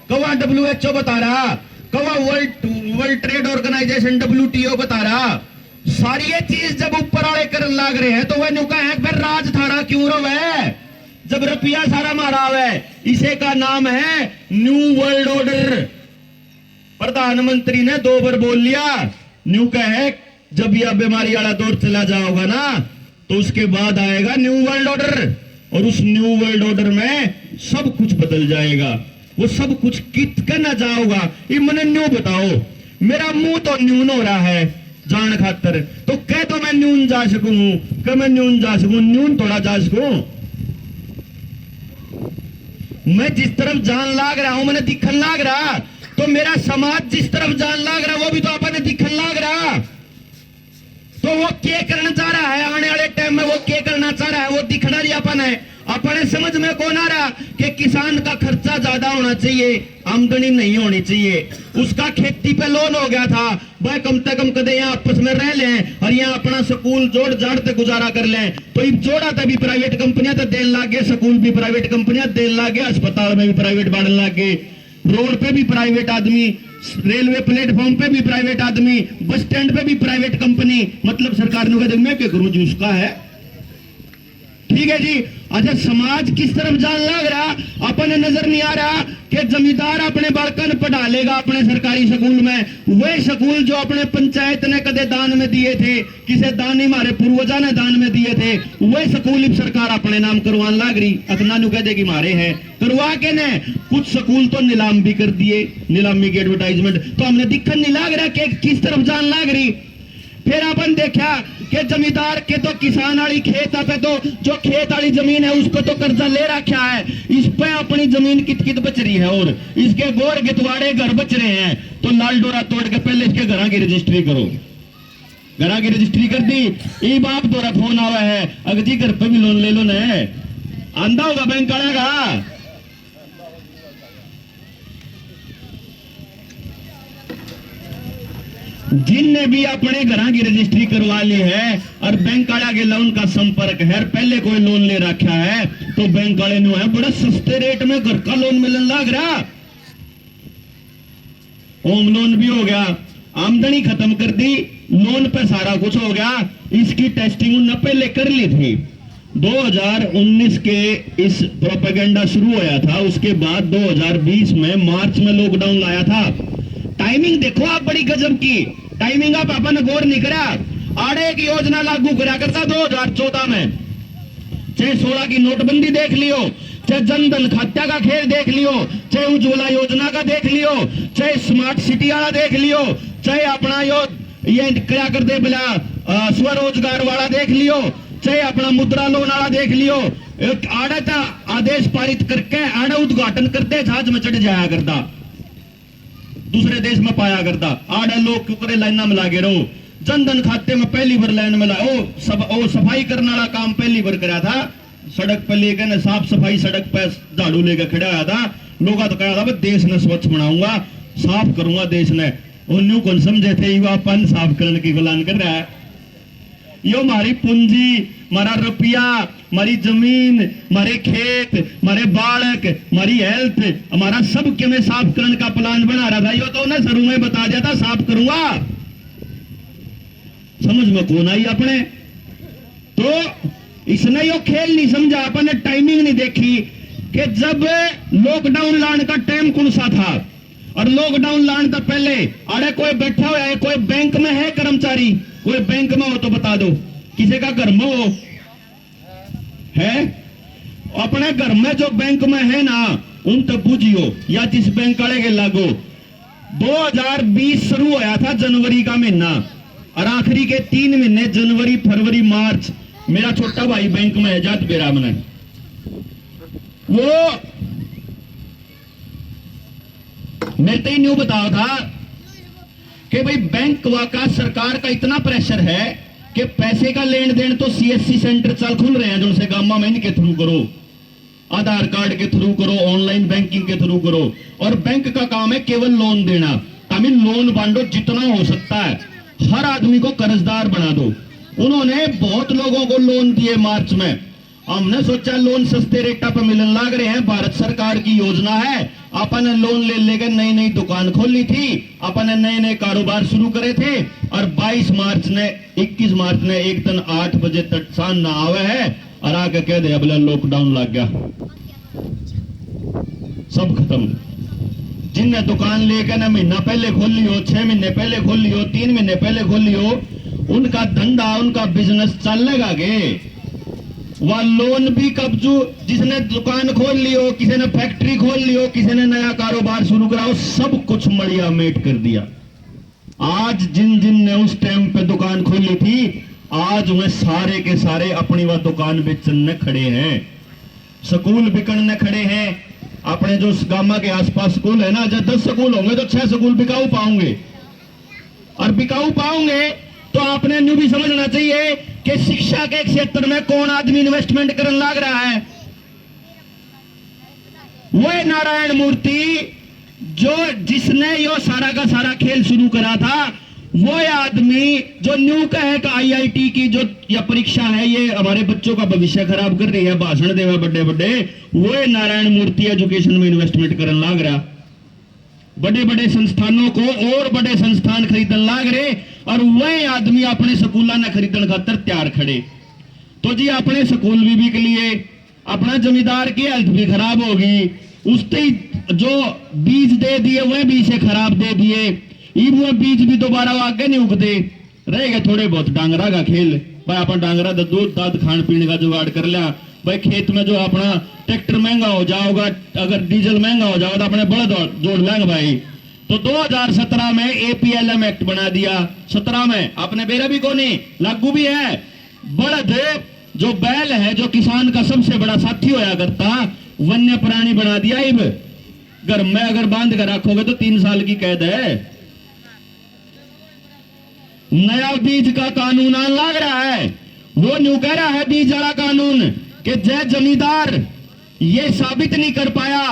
कवा WHO बता रहा, कवा वर्ल्ड ट्रेड ऑर्गेनाइजेशन WTO बता रहा, सारी ये चीज जब ऊपर वाले कर लाग रहे हैं तो वह न्यू कहे फिर राज थारा क्यों रोवे, जब रुपया सारा मारा हुआ है, इसे का नाम है न्यू वर्ल्ड ऑर्डर। प्रधानमंत्री ने 2 बार बोल लिया, न्यू कहे जब यह बीमारी वाला दौर चला जाओगा ना तो उसके बाद आएगा न्यू वर्ल्ड ऑर्डर, और उस न्यू वर्ल्ड ऑर्डर में सब कुछ बदल जाएगा। वो सब कुछ कित करना जाओगा, ये मैंने न्यू बताओ, मेरा मुंह तो न्यून हो रहा है जान खातर, तो कह तो मैं न्यून जा सकूं, कह मैं न्यून जा सकूं, न्यून थोड़ा जा सकूं, मैं जिस तरफ जान लाग रहा हूं मैंने दिखन लाग रहा, तो मेरा समाज जिस तरफ जान लाग रहा वो भी तो अपने दिखन लाग रहा, तो वो क्या करना चाह रहा है आने वाले टाइम में, वो क्या करना चाह रहा है वो दिखना ही अपन है। अपने समझ में कौन आ रहा कि किसान का खर्चा ज्यादा होना चाहिए, आमदनी नहीं होनी चाहिए, उसका खेती पे लोन हो गया था, वह कम से कम कदे यहाँ आपस में रह लें और यहाँ अपना स्कूल जोड़ जाड़ तक गुजारा कर लें, तो ये जोड़ा तभी प्राइवेट कंपनियां तो देने लग गए, स्कूल भी प्राइवेट कंपनियां देने लग गए, अस्पताल में भी प्राइवेट बढ़ने लग गए, रोड पे भी प्राइवेट आदमी, रेलवे प्लेटफॉर्म पे भी प्राइवेट आदमी, बस स्टैंड पे भी प्राइवेट कंपनी, मतलब सरकार ने कहते मैं क्या करूं जी उसका है, ठीक है जी। अच्छा, समाज किस तरफ जान लग रहा अपने नजर नहीं आ रहा कि जमींदार अपने बालकन पढ़ा लेगा अपने सरकारी स्कूल में, वही स्कूल जो अपने पंचायत ने कदे दान में दिए थे, किसे दान ही हमारे पूर्वजा ने दान में दिए थे, वही स्कूल सरकार अपने नाम करवाने लग रही। अतना नु कह देगी मारे हैं करवा के ने कुछ स्कूल तो नीलाम भी कर दिए, नीलामी की एडवर्टाइजमेंट। तो हमने दिक्कत नहीं लग रहा कि किस तरफ जान लग रही। फिर अपन देखा कि जमींदार के तो किसान वाली खेत पे तो जो खेत वाली जमीन है उसको तो कर्जा ले रखा है, इस पे अपनी जमीन कित कित बच रही है और इसके गोर गितवाड़े घर बच रहे हैं। तो लाल डोरा तोड़ के पहले इसके घर की रजिस्ट्री करो, घर की रजिस्ट्री कर दी, ये बाप द्वारा फोन आवा है अगजी घर पे भी लोन ले लो न, आंदा होगा बैंक वाला का। जिनने भी अपने घर की रजिस्ट्री करवा ली है और बैंक वाला के लोन का संपर्क है, पहले कोई लोन ले रखा है, तो बैंक वाले ने है बड़ा सस्ते रेट में घर का लोन मिलने लग रहा। होम लोन भी हो गया, आमदनी खत्म कर दी, लोन पे सारा कुछ हो गया। इसकी टेस्टिंग उन्होंने पहले कर ली थी। 2019 के इस प्रोपेगेंडा शुरू होया था, उसके बाद 2020 में मार्च में लॉकडाउन लाया था। टाइमिंग देखो आप, बड़ी गजब की टाइमिंग आप अपन गौर नहीं करा। आड़े की योजना लागू करा करता 2014 में, चाहे 16 की नोटबंदी देख लियो, चाहे जनधन खाता का खेल देख लियो, चाहे उज्ज्वला योजना का देख लियो, चाहे स्मार्ट सिटी वाला देख लियो, चाहे अपना ये क्या करते बोला स्वरोजगार वाला देख लियो, चाहे अपना मुद्रा लोन वाला देख लियो। एक आड़ा था आदेश पारित करके आड़ा उद्घाटन करते जहाज में चढ़ जाया करता, दूसरे देश में पाया करता। आड़ा लोग क्यों लाइना में लागे रहो, जनधन खाते में पहली बार लाइन में ओ सफाई करने वाला काम पहली बार करा था, सड़क पे लेकर न साफ सफाई, सड़क पे झाड़ू लेकर खड़ा आया था। लोग तो कहा था देश ने स्वच्छ बनाऊंगा, साफ करूंगा देश ने, उन्होंने कौन समझे थे अपन साफ करने की गलान कर रहा है। यो हमारी पूंजी, हमारा रुपया, हमारी जमीन, हमारे खेत, हमारे बालक, हमारी हेल्थ, हमारा सब के में साफ करने का प्लान बना रहा था। यो तो उन्हें शुरू में बता दिया था साफ करूंगा, समझ में कौन आई अपने। तो इसने यो खेल नहीं समझा, अपन ने टाइमिंग नहीं देखी कि जब लॉकडाउन लाने का टाइम कौन सा था। और लॉकडाउन लाने तो पहले अरे कोई बैठा हुआ है, कोई बैंक में है कर्मचारी, कोई बैंक में हो तो बता दो, किसी का घर में हो है, अपने घर में जो बैंक में है ना उन तक पूछियो या जिस बैंक वाले के लागो। 2020 शुरू होया था जनवरी का महीना और आखिरी के 3 महीने जनवरी फरवरी मार्च मेरा छोटा भाई बैंक में है जात बेरा में, वो मैं तो न्यू बताओ था कि भाई बैंक का सरकार का इतना प्रेशर है कि पैसे का लेन देन तो सीएससी सेंटर चल खुल रहे हैं जो उनसे गामा में इनके थ्रू करो, आधार कार्ड के थ्रू करो, ऑनलाइन बैंकिंग के थ्रू करो। और बैंक का काम है केवल लोन देना, ताकि लोन बांटो जितना हो सकता है, हर आदमी को कर्जदार बना दो। उन्होंने बहुत लोगों को लोन दिए मार्च में। हमने सोचा लोन सस्ते रेटा पर मिलने लग रहे हैं, भारत सरकार की योजना है। अपन ने लोन ले लेकर नई नई दुकान खोली थी, अपन ने नए नए कारोबार शुरू करे थे। और 21 मार्च ने एक दिन 8 बजे तक शाम ना आवे है और आके कह दे अब लॉकडाउन लग गया, सब खत्म। जिनने दुकान लेकर ना महीना पहले खोल लियो, 6 महीने पहले खोल लियो, 3 महीने पहले खोल लियो, उनका धंधा उनका बिजनेस चलेगा गे। वह लोन भी कब्जू, जिसने दुकान खोल लियो, किसी ने फैक्ट्री खोल लियो, किसी ने नया कारोबार शुरू करा, सब कुछ मड़िया मेट कर दिया। आज जिन जिन ने उस टाइम पे दुकान खोली थी, आज वह सारे के सारे अपनी वह दुकान बेचने खड़े हैं, स्कूल बिकने खड़े हैं। अपने जो गामा के आसपास स्कूल है ना, जब 10 स्कूल होंगे तो 6 स्कूल बिकाऊ पाओगे, और बिकाऊ पाओगे तो आपने न्यू भी समझना चाहिए कि शिक्षा के क्षेत्र में कौन आदमी इन्वेस्टमेंट करने लग रहा है। वो नारायण मूर्ति जो जिसने यो सारा का सारा खेल शुरू करा था, वो आदमी जो न्यू कहे कि आईआईटी की जो या परीक्षा है ये हमारे बच्चों का भविष्य खराब कर रही है, भाषण देवा बड़े बड़े, वो नारायण मूर्ति एजुकेशन में इन्वेस्टमेंट करने लग रहा। बड़े बड़े संस्थानों को और बड़े संस्थान खरीदने लग रहे, और वह आदमी अपने स्कूलों ने खरीदने खातर तैयार खड़े। तो जी अपने स्कूल भी बिक लिए, अपना जमींदार की हेल्थ भी खराब होगी, उससे जो बीज दे दिए वह भी इसे खराब दे दिए, वो बीज भी दोबारा आगे नहीं उगते, रह गए थोड़े बहुत डांगरा का खेल। भाई अपन डांगरा दूध दाद खान पीने का जुगाड़ कर लिया, भाई खेत में जो अपना ट्रैक्टर महंगा हो जाओगा, अगर डीजल महंगा हो जाएगा तो अपने बड़द जोड़ लेंगे भाई। तो 2017 में APLM एक्ट बना दिया, 17 में अपने बेरा भी कोनी लागू भी है। बड़द जो बैल है, जो किसान का सबसे बड़ा साथी होया करता, वन्य प्राणी बना दिया। इब घर में अगर बांध कर रखोगे तो 3 साल की कैद है। नया बीज का कानून आने लग रहा है, वो न्यू कह रहा है बीज वाला कानून कि जय जमींदार ये साबित नहीं कर पाया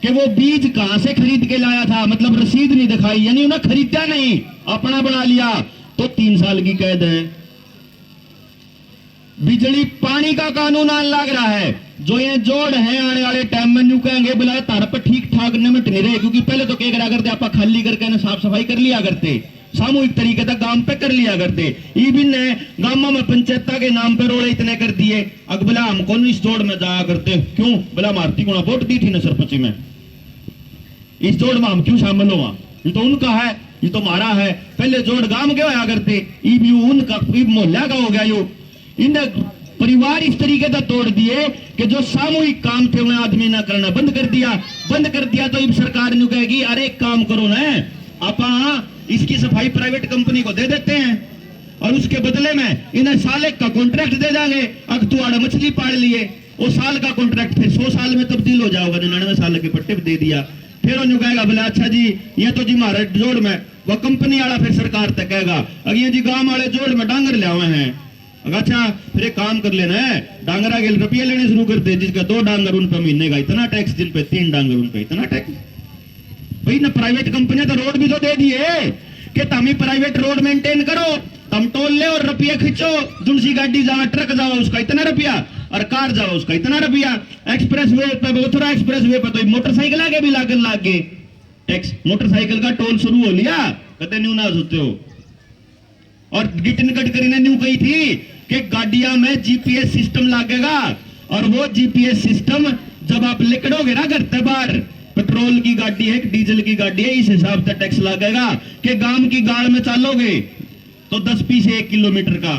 कि वो बीज कहां से खरीद के लाया था, मतलब रसीद नहीं दिखाई, यानी उन्हें खरीदा नहीं, अपना बना लिया, तो 3 साल की कैद है। बिजली पानी का कानून आने लग रहा है, जो ये जोड़ है आने वाले टाइम में न्यू कहेंगे बुलाए तार पर ठीक ठाक निमट नहीं रहे, क्योंकि पहले तो क्या करा करते आप खाली करके साफ सफाई कर लिया करते, सामूहिक तरीके तक गांव पे कर लिया करते। ईबिन ने गांवों में पंचायत के नाम पे रोड़े इतने कर दिए, अब बोला हम कौन इस जोड़ में जाया करते, क्यों बोला मारती गुणा वोट दी थी ना सरपंच में, इस जोड़ में हम क्यों शामिल हुआ, ये तो उनका है, ये तो हमारा है। पहले जोड़ गांव के होया करते, ईब उनका मोहल्ला का हो गया। यो इन परिवार इस तरीके से तोड़ दिए कि जो सामूहिक काम थे उन्हें आदमी ना करना बंद कर दिया। तो इब सरकार ने कहेगी अरे एक काम करो ना, आप इसकी सफाई प्राइवेट कंपनी को दे देते हैं और उसके बदले में इन्हें साल एक का कॉन्ट्रैक्ट दे देंगे, अगर तुआड़ा मछली पाल लिए वो साल का कॉन्ट्रैक्ट फिर 100 साल में तब्दील हो जाओगा, 99 साल के पट्टे दे दिया। फिर उन्हें कहेगा बोले अच्छा जी ये तो जी हमारे जोड़ में, वह कंपनी वाला फिर सरकार तक कहेगा अगर जी गांव वाले जोड़ में डांगर ले आए हैं, अच्छा फिर एक काम कर लेना है, डांगरा के रुपये लेने शुरू कर दे, जिसका 2 डांगर उन पर महीने का इतना टैक्स, जिन पे 3 डांगर उन पे इतना टैक्स। भाई ना प्राइवेट कंपनियां तो रोड भी तो दे दिए कि तुम ही प्राइवेट रोड मेंटेन करो, तुम टोल ले और रुपये खींचो, जुनसी गाड़ी जाओ ट्रक जाओ उसका इतना रुपया और कार जाओ उसका इतना रुपया। एक्सप्रेस वे पे मथुरा एक्सप्रेस वे पे तो मोटरसाइकिल आगे भी लागे टैक्स, मोटरसाइकिल का टोल शुरू हो लिया, कहते न्यू ना सोते हो। और नितिन गडकरी ने न्यू कही थी कि गाड़ियां में GPS सिस्टम लगेगा, और वो GPS सिस्टम जब आप निकलोगे ना घर से बाहर, पेट्रोल की गाड़ी है डीजल की गाड़ी है, इस हिसाब से टैक्स लगेगा कि गांव की गाड़ में चलोगे तो 10 पैसे 1 किलोमीटर का,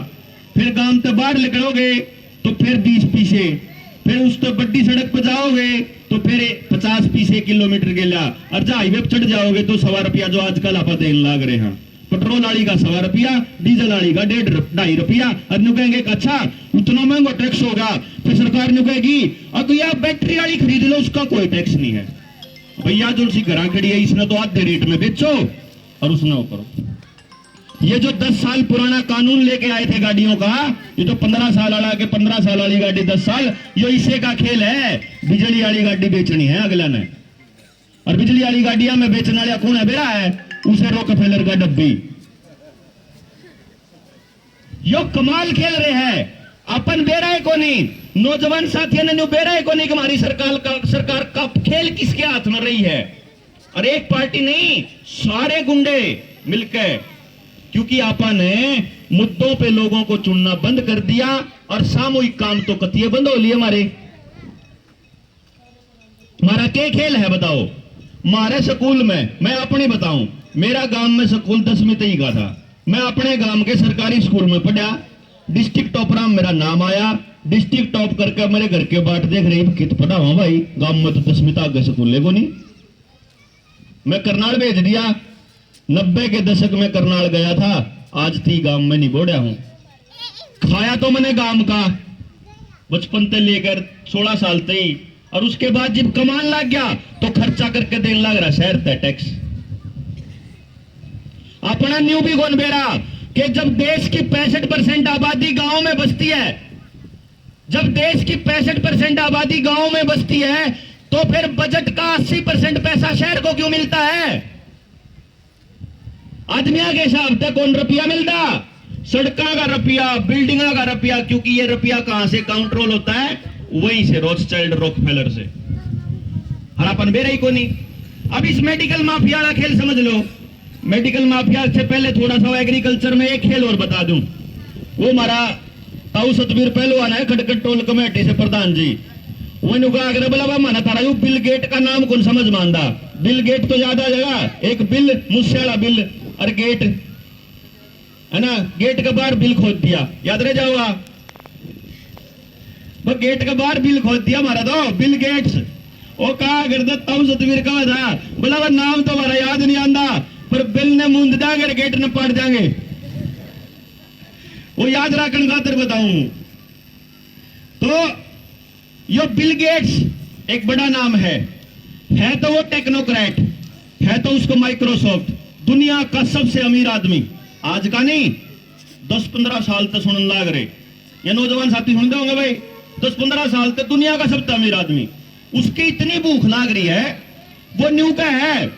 फिर गांव से बाहर निकलोगे तो फिर 20 पैसे, फिर उस तो बड़ी सड़क पर जाओगे तो फिर 50 पैसे किलोमीटर के लिया, और जब हाईवे पर चढ़ जाओगे तो 1.25 रुपया जो आजकल आप देने लग रहे हैं, पेट्रोल वाली का 1.25 रुपया, डीजल वाली का 1.5 रुपया। अब नु कहेंगे अच्छा इतना महंगा टैक्स होगा, फिर सरकार ने कहेगी अब यार बैटरी वाली खरीद लो उसका कोई टैक्स नहीं है। भैया जो सी घरा खड़ी है इसने तो आधे रेट में बेचो और उसने वो करो। ये जो 10 साल पुराना कानून लेके आए थे गाड़ियों का, ये तो 15 साल वाला के 15 साल वाली गाड़ी 10 साल, ये इसे का खेल है। बिजली वाली गाड़ी बेचनी है अगला ने, और बिजली वाली गाड़ियां में बेचने वाला कौन है बेरा है, उसे रोकफेलर का डब्बी। यो कमाल खेल रहे हैं, अपन बेरा है को नहीं, नौजवान साथियों ने बेरा है को नहीं कि हमारी सरकार का खेल किसके हाथ में रही है। और एक पार्टी नहीं, सारे गुंडे मिलकर, क्योंकि आपा ने मुद्दों पे लोगों को चुनना बंद कर दिया और सामूहिक काम तो कतिये बंद हो लिए हमारे। हमारा क्या खेल है बताओ। हमारे स्कूल में मैं अपने बताऊं, मेरा गांव में स्कूल 10वीं तक का था, मैं अपने गांव के सरकारी स्कूल में पढ़ा, डिस्ट्रिक्ट टॉपर मेरा नाम आया, डिस्ट्रिक्ट टॉप करके मेरे घर के बाट देख रही कित पढ़ा हुआ भाई, गांव में तो 10वीं तक आगे स्कूल ले को नहीं। मैं करनाल भेज दिया, 90 के दशक में करनाल गया था, आज 3 गांव में नहीं बोड़ा हूं। खाया तो मैंने गांव का बचपन से लेकर 16 साल तक, और उसके बाद जब कमान लग गया तो खर्चा करके देने लग रहा शहर तय टैक्स। अपना न्यू भी कौन बेरा कि जब देश की 65% आबादी गांव में बसती है, जब देश की 65% आबादी गांव में बसती है, तो फिर बजट का 80% पैसा शहर को क्यों मिलता है? आदमिया के हिसाब से कौन रुपया मिलता? सड़कों का रुपया, बिल्डिंग का रुपया, क्योंकि ये रुपया कहां से कंट्रोल होता है? वहीं से, रोथस्चिल्ड रॉकफेलर से। हरापन बेरा ही को नहीं। अब इस मेडिकल माफिया का खेल समझ लो। मेडिकल माफिया से पहले थोड़ा सा एग्रीकल्चर में एक खेल और बता दूं। वो हमारा ताऊ सतवीर पहलवान है खटखट टोल कमेटी से प्रधान जी। वही कहा अगर बोला माना तारा यू बिल गेट का नाम कौन समझ मानदा। बिल गेट तो ज्यादा जगह एक बिल मुस्सेला बिल और गेट है ना, गेट के बाहर बिल खोद दिया, याद रह जाओगा। वो गेट के बाहर बिल खोद दिया हमारा तो बिल गेट्स। वो कहा करता ताऊ सतवीर कहा था बोला वो नाम तो हमारा याद नहीं आंदा पर बिल ने मुंद देंगे गेट ने पड़ जाएंगे। वो याद रखने खातिर बताऊं तो यो बिल गेट्स एक बड़ा नाम है तो वो टेक्नोक्रेट है, तो उसको माइक्रोसॉफ्ट दुनिया का सबसे अमीर आदमी, आज का नहीं 10-15 साल तक सुनने लग रहे, ये नौजवान साथी सुनते होंगे भाई, 10-15 साल तक दुनिया का सबसे अमीर आदमी, उसकी इतनी भूख लाग रही है वो न्यू का है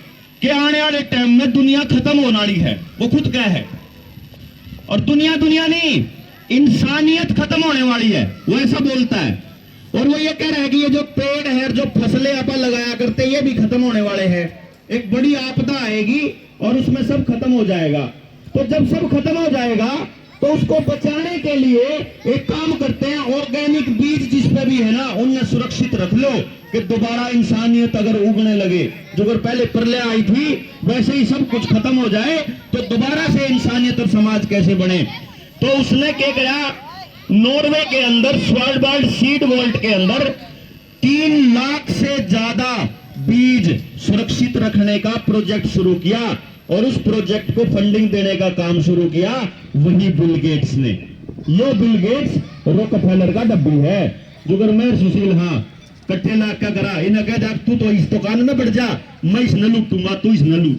कि आने वाले टाइम में दुनिया खत्म होने वाली है, वो खुद का है। और दुनिया नहीं इंसानियत खत्म होने वाली है, वो ऐसा बोलता है। और वो ये कह रहा है कि ये जो पेड़ है जो फसलें आप लगाया करते ये भी खत्म होने वाले हैं, एक बड़ी आपदा आएगी और उसमें सब खत्म हो जाएगा। तो जब सब खत्म हो जाएगा तो उसको बचाने के लिए एक काम करते हैं, ऑर्गेनिक बीज जिस पे भी है ना उनने सुरक्षित रख लो कि दोबारा इंसानियत अगर उगने लगे, जो अगर पहले प्रलय आई थी वैसे ही सब कुछ खत्म हो जाए तो दोबारा से इंसानियत और समाज कैसे बने। तो उसने क्या किया, नॉर्वे के अंदर स्वालबार्ड सीड वॉल्ट के अंदर 3 लाख से ज्यादा बीज सुरक्षित रखने का प्रोजेक्ट शुरू किया और उस प्रोजेक्ट को फंडिंग देने का काम शुरू किया वही बिल गेट्स ने। ये बिल गेट्स रॉकफेलर का डब्बू है, जो अगर मैं सुशील हाँ कट्टे लाख का करा इन्हें कह जा तू तो इस दुकान में बढ़ जा, मैं इस न लूटूंगा तू इस न लू,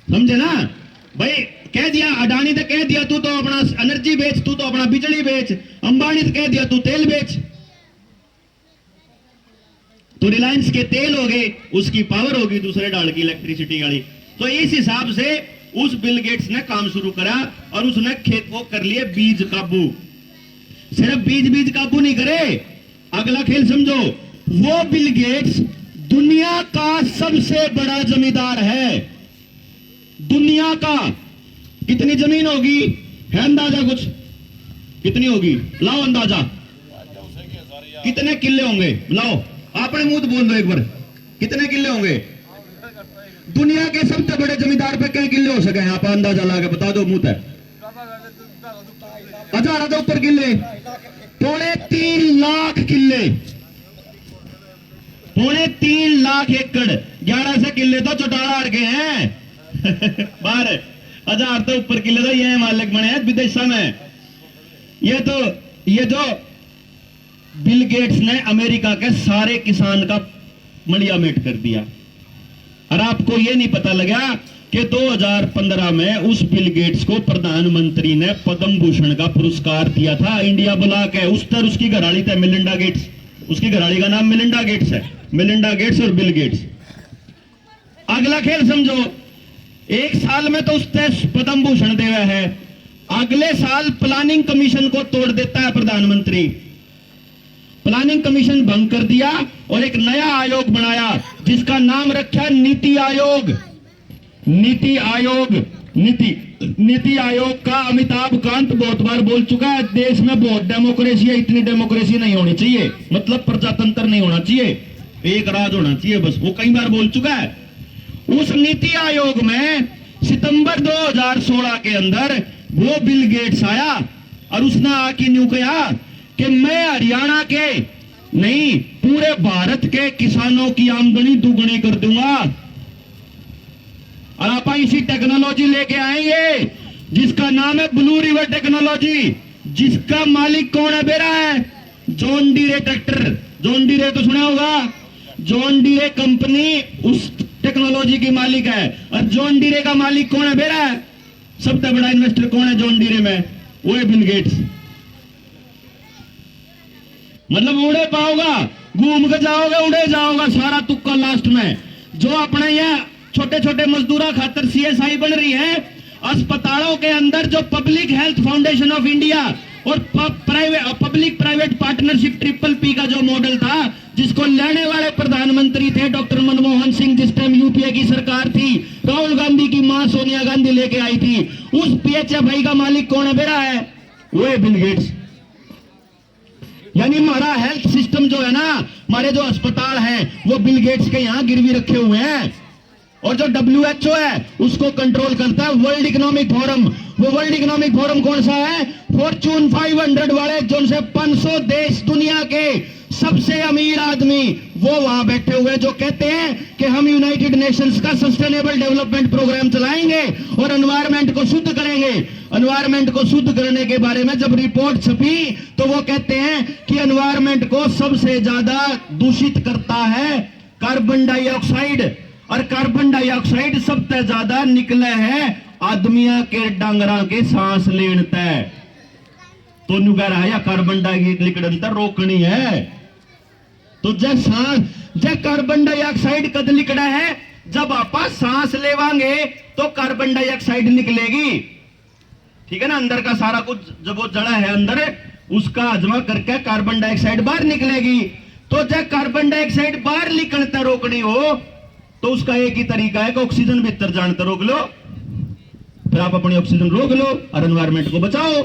समझे ना भाई। कह दिया अडानी ने कह दिया तू तो अपना एनर्जी बेच, तू तो अपना बिजली बेच, अंबानी ने कह दिया तू तेल बेच, तो रिलायंस के तेल हो गए, उसकी पावर होगी दूसरे डाल की इलेक्ट्रिसिटी वाली। तो इस हिसाब से उस बिल गेट्स ने काम शुरू करा और उसने खेत को कर लिए बीज काबू। सिर्फ बीज काबू नहीं करे, अगला खेल समझो, वो बिल गेट्स दुनिया का सबसे बड़ा जमींदार है, दुनिया का। कितनी जमीन होगी है अंदाजा कुछ, कितनी होगी लाओ अंदाजा, कितने किले होंगे लाओ, आपने मुंह बोल दो एक बार, कितने किले होंगे दुनिया के सबसे बड़े जमींदार पे कई किले हो सके आप अंदाजा ला के बता दो मुंह तक। 1000 से ऊपर किले, 3.5 लाख किले, 3.5 लाख एकड़, 11 से किले तो चौटाला के हैं 12,000 तो ऊपर किले तो ये मालिक बने हैं विदेशों में। ये जो बिल गेट्स ने अमेरिका के सारे किसान का मलिया मेट कर दिया। और आपको यह नहीं पता लगा कि 2015 में उस बिल गेट्स को प्रधानमंत्री ने पद्म भूषण का पुरस्कार दिया था, इंडिया बुला के। उस तरह उसकी घराड़ी था मिलिंडा गेट्स, उसकी घराड़ी का नाम मिलिंडा गेट्स है, मिलिंडा गेट्स और बिल गेट्स। अगला खेल समझो, एक साल में तो उसने पद्म भूषण दिया है, अगले साल प्लानिंग कमीशन को तोड़ देता है प्रधानमंत्री, प्लानिंग कमीशन भंग कर दिया और एक नया आयोग बनाया जिसका नाम रखा नीति आयोग। नीति आयोग का अमिताभ कांत बहुत बार बोल चुका है, देश में बहुत डेमोक्रेसी है, इतनी डेमोक्रेसी नहीं होनी चाहिए, मतलब प्रजातंत्र नहीं होना चाहिए, एक राज होना चाहिए बस, वो कई बार बोल चुका है। उस नीति आयोग में सितंबर 2016 के अंदर वो बिल गेट्स आया और उसने आके न्यू कहा कि मैं हरियाणा के नहीं पूरे भारत के किसानों की आमदनी दुगनी कर दूंगा। और आप इसी टेक्नोलॉजी लेके आएंगे जिसका नाम है ब्लू रिवर टेक्नोलॉजी, जिसका मालिक कौन है बेरा है John Deere tractor. John Deere तो सुना होगा, जॉन डीरे कंपनी उस टेक्नोलॉजी की मालिक है। और जॉन डीरे का मालिक कौन है बेरा है, सबसे बड़ा इन्वेस्टर कौन है जॉन डीरे में, वो है बिल गेट्स। मतलब उड़े पाओगा, घूम के जाओगे उड़े जाओगा, सारा तुक्का लास्ट में। जो अपने यहाँ छोटे छोटे मजदूरा खातर CSI बन रही है, अस्पतालों के अंदर जो public health foundation of India और पब्लिक प्राइवेट पार्टनरशिप PPP का जो मॉडल था, जिसको लेने वाले प्रधानमंत्री थे डॉक्टर मनमोहन सिंह, जिस टाइम UPA की सरकार थी, राहुल गांधी की मां सोनिया गांधी लेके आई थी, उस PHFI का मालिक कौन है बेरा है वो है बिल गेट्स। यानी हमारा हेल्थ सिस्टम जो है ना, हमारे जो अस्पताल हैं वो बिल गेट्स के यहां गिरवी रखे हुए हैं। और जो WHO है उसको कंट्रोल करता है वर्ल्ड इकोनॉमिक फोरम। वो वर्ल्ड इकोनॉमिक फोरम कौन सा है? फॉर्चून 500 वाले, जो से 500 देश दुनिया के सबसे अमीर आदमी वो वहां बैठे हुए, जो कहते हैं कि हम यूनाइटेड नेशंस का सस्टेनेबल डेवलपमेंट प्रोग्राम चलाएंगे और एनवायरमेंट को शुद्ध करेंगे। एनवायरमेंट को शुद्ध करने के बारे में जब रिपोर्ट छपी तो वो कहते हैं कि एनवायरमेंट को सबसे ज्यादा दूषित करता है कार्बन डाइऑक्साइड, और कार्बन डाइऑक्साइड सबसे ज्यादा निकले है आदमिया के डांगरा के सांस लेने तय। तो न्यू कह रहा है या कार्बन डाइऑक्साइड रोकनी है। तो जब कार्बन डाइऑक्साइड कद निकला है, जब आप सांस लेवांगे तो कार्बन डाइऑक्साइड निकलेगी, ठीक है ना। अंदर का सारा कुछ जब वो जड़ा है अंदर, उसका हजमा करके कार्बन डाइऑक्साइड बाहर निकलेगी। तो जब कार्बन डाइऑक्साइड बाहर निकलता रोकनी हो तो उसका एक ही तरीका है कि ऑक्सीजन भीतर जानते रोक लो, फिर आप अपनी ऑक्सीजन रोक लो और एनवायरमेंट को बचाओ।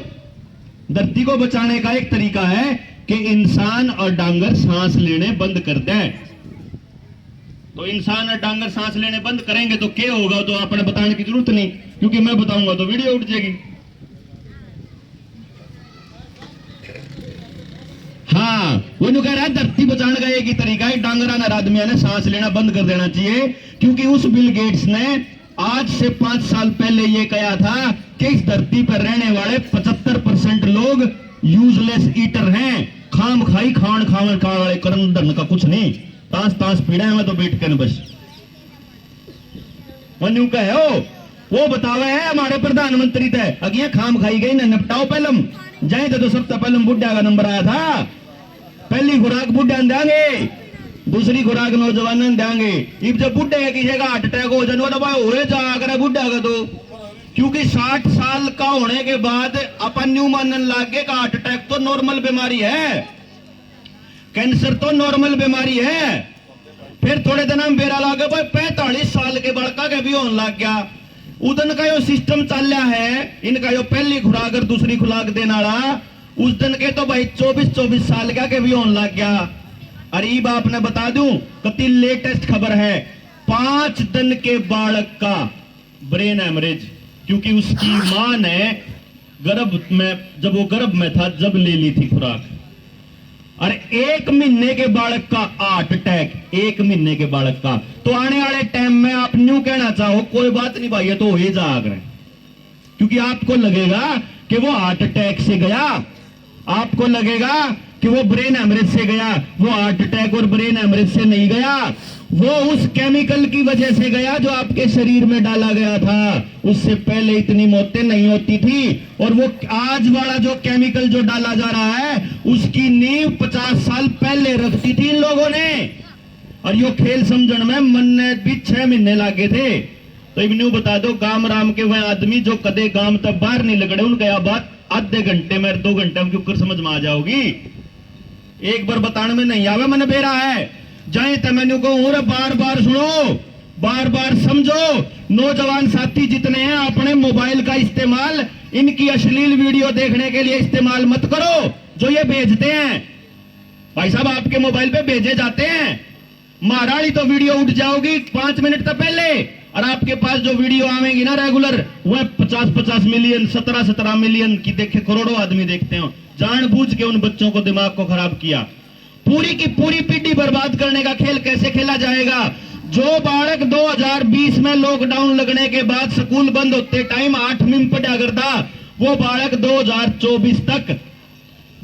धरती को बचाने का एक तरीका है कि इंसान और डांगर सांस लेने बंद कर दें। तो इंसान और डांगर सांस लेने बंद करेंगे तो क्या होगा, तो आपने बताने की जरूरत नहीं, क्योंकि मैं बताऊंगा तो वीडियो उठ जाएगी। हाँ, वो कह रहा है धरती बचाने का एक ही तरीका है, डांगरा ने आदमिया ने सांस लेना बंद कर देना चाहिए। क्योंकि उस बिल गेट्स ने आज से 5 साल पहले ये कहा था कि इस धरती पर रहने वाले 75% लोग यूजलेस ईटर हैं, खाम खाई खान खावन खाने वाले, कर्म धन का कुछ नहीं, तांस तांस पीड़ा है मैं तो बैठ कर बस। वो कहो वो बतावे है हमारे प्रधानमंत्री थे अगिया खाम खाई गई ना निपटाओ पहलम जाए तो सबसे पहले बुढ़ा का नंबर आया था। पहली खुराक बुढ़ा देंगे, दूसरी खुराक नौजवान देंगे। अब जब बुढ़े का किसी का हार्ट अटैक हो जाए तो भाई हो जाकर बुढ़ा का, तो क्योंकि 60 साल का होने के बाद अपन न्यू मानने लग गए हार्ट अटैक तो नॉर्मल बीमारी है, कैंसर तो नॉर्मल बीमारी है। फिर थोड़े दिन हम बेरा लागे भाई 45 साल के बड़का के भी होने लग गया। उदन का जो सिस्टम चल रहा है इनका, जो पहली खुराक और दूसरी खुराक देने वाला, उस दिन के तो भाई 24 साल का के भी होने लग गया। अरे ये बाप ने बता दूं, कति लेटेस्ट खबर है, 5 दिन के बालक का ब्रेन हेमरेज, क्योंकि उसकी मां ने गर्भ में, जब वो गर्भ में था जब ले ली थी खुराक। और 1 महीने के बालक का हार्ट अटैक, 1 महीने के बालक का। तो आने वाले टाइम में आप न्यू कहना चाहो कोई बात नहीं भाई, तो हो जाग रहे, क्योंकि आपको लगेगा कि वो हार्ट अटैक से गया, आपको लगेगा कि वो ब्रेन हेमरेज से गया। वो हार्ट अटैक और ब्रेन हेमरेज से नहीं गया, वो उस केमिकल की वजह से गया जो आपके शरीर में डाला गया था। उससे पहले इतनी मौतें नहीं होती थी। और वो आज वाला जो केमिकल जो डाला जा रहा है उसकी नींव 50 साल पहले रखती थी इन लोगों ने। और यो खेल समझण में मन ने भी 6 महीने लागे थे। तो इन्हें बता दो, गांव राम के वह आदमी जो कदे गांव तक बाहर नहीं लगड़े, उनका बात आधे घंटे में 2 घंटे में क्यों समझ में आ जाओगी। एक बार बताने में नहीं आवे मन बेरा है, जाए तो मैंने कहूं बार बार सुनो, बार बार समझो। नौजवान साथी जितने हैं अपने मोबाइल का इस्तेमाल इनकी अश्लील वीडियो देखने के लिए इस्तेमाल मत करो जो ये भेजते हैं। भाई साहब आपके मोबाइल पे भेजे जाते हैं, महाराणी तो वीडियो उठ जाओगी 5 मिनट तक पहले, और आपके पास जो वीडियो आवेंगी ना रेगुलर, वह 50-50 मिलियन 17-17 मिलियन की देखे करोड़ों आदमी देखते हो। जानबूझ के उन बच्चों को दिमाग को खराब किया। पूरी की पूरी पीढ़ी बर्बाद करने का खेल कैसे खेला जाएगा। जो बालक 2020 में लॉकडाउन लगने के बाद स्कूल बंद होते टाइम 8वीं में पढ़ा करता, वो बालक 2024 तक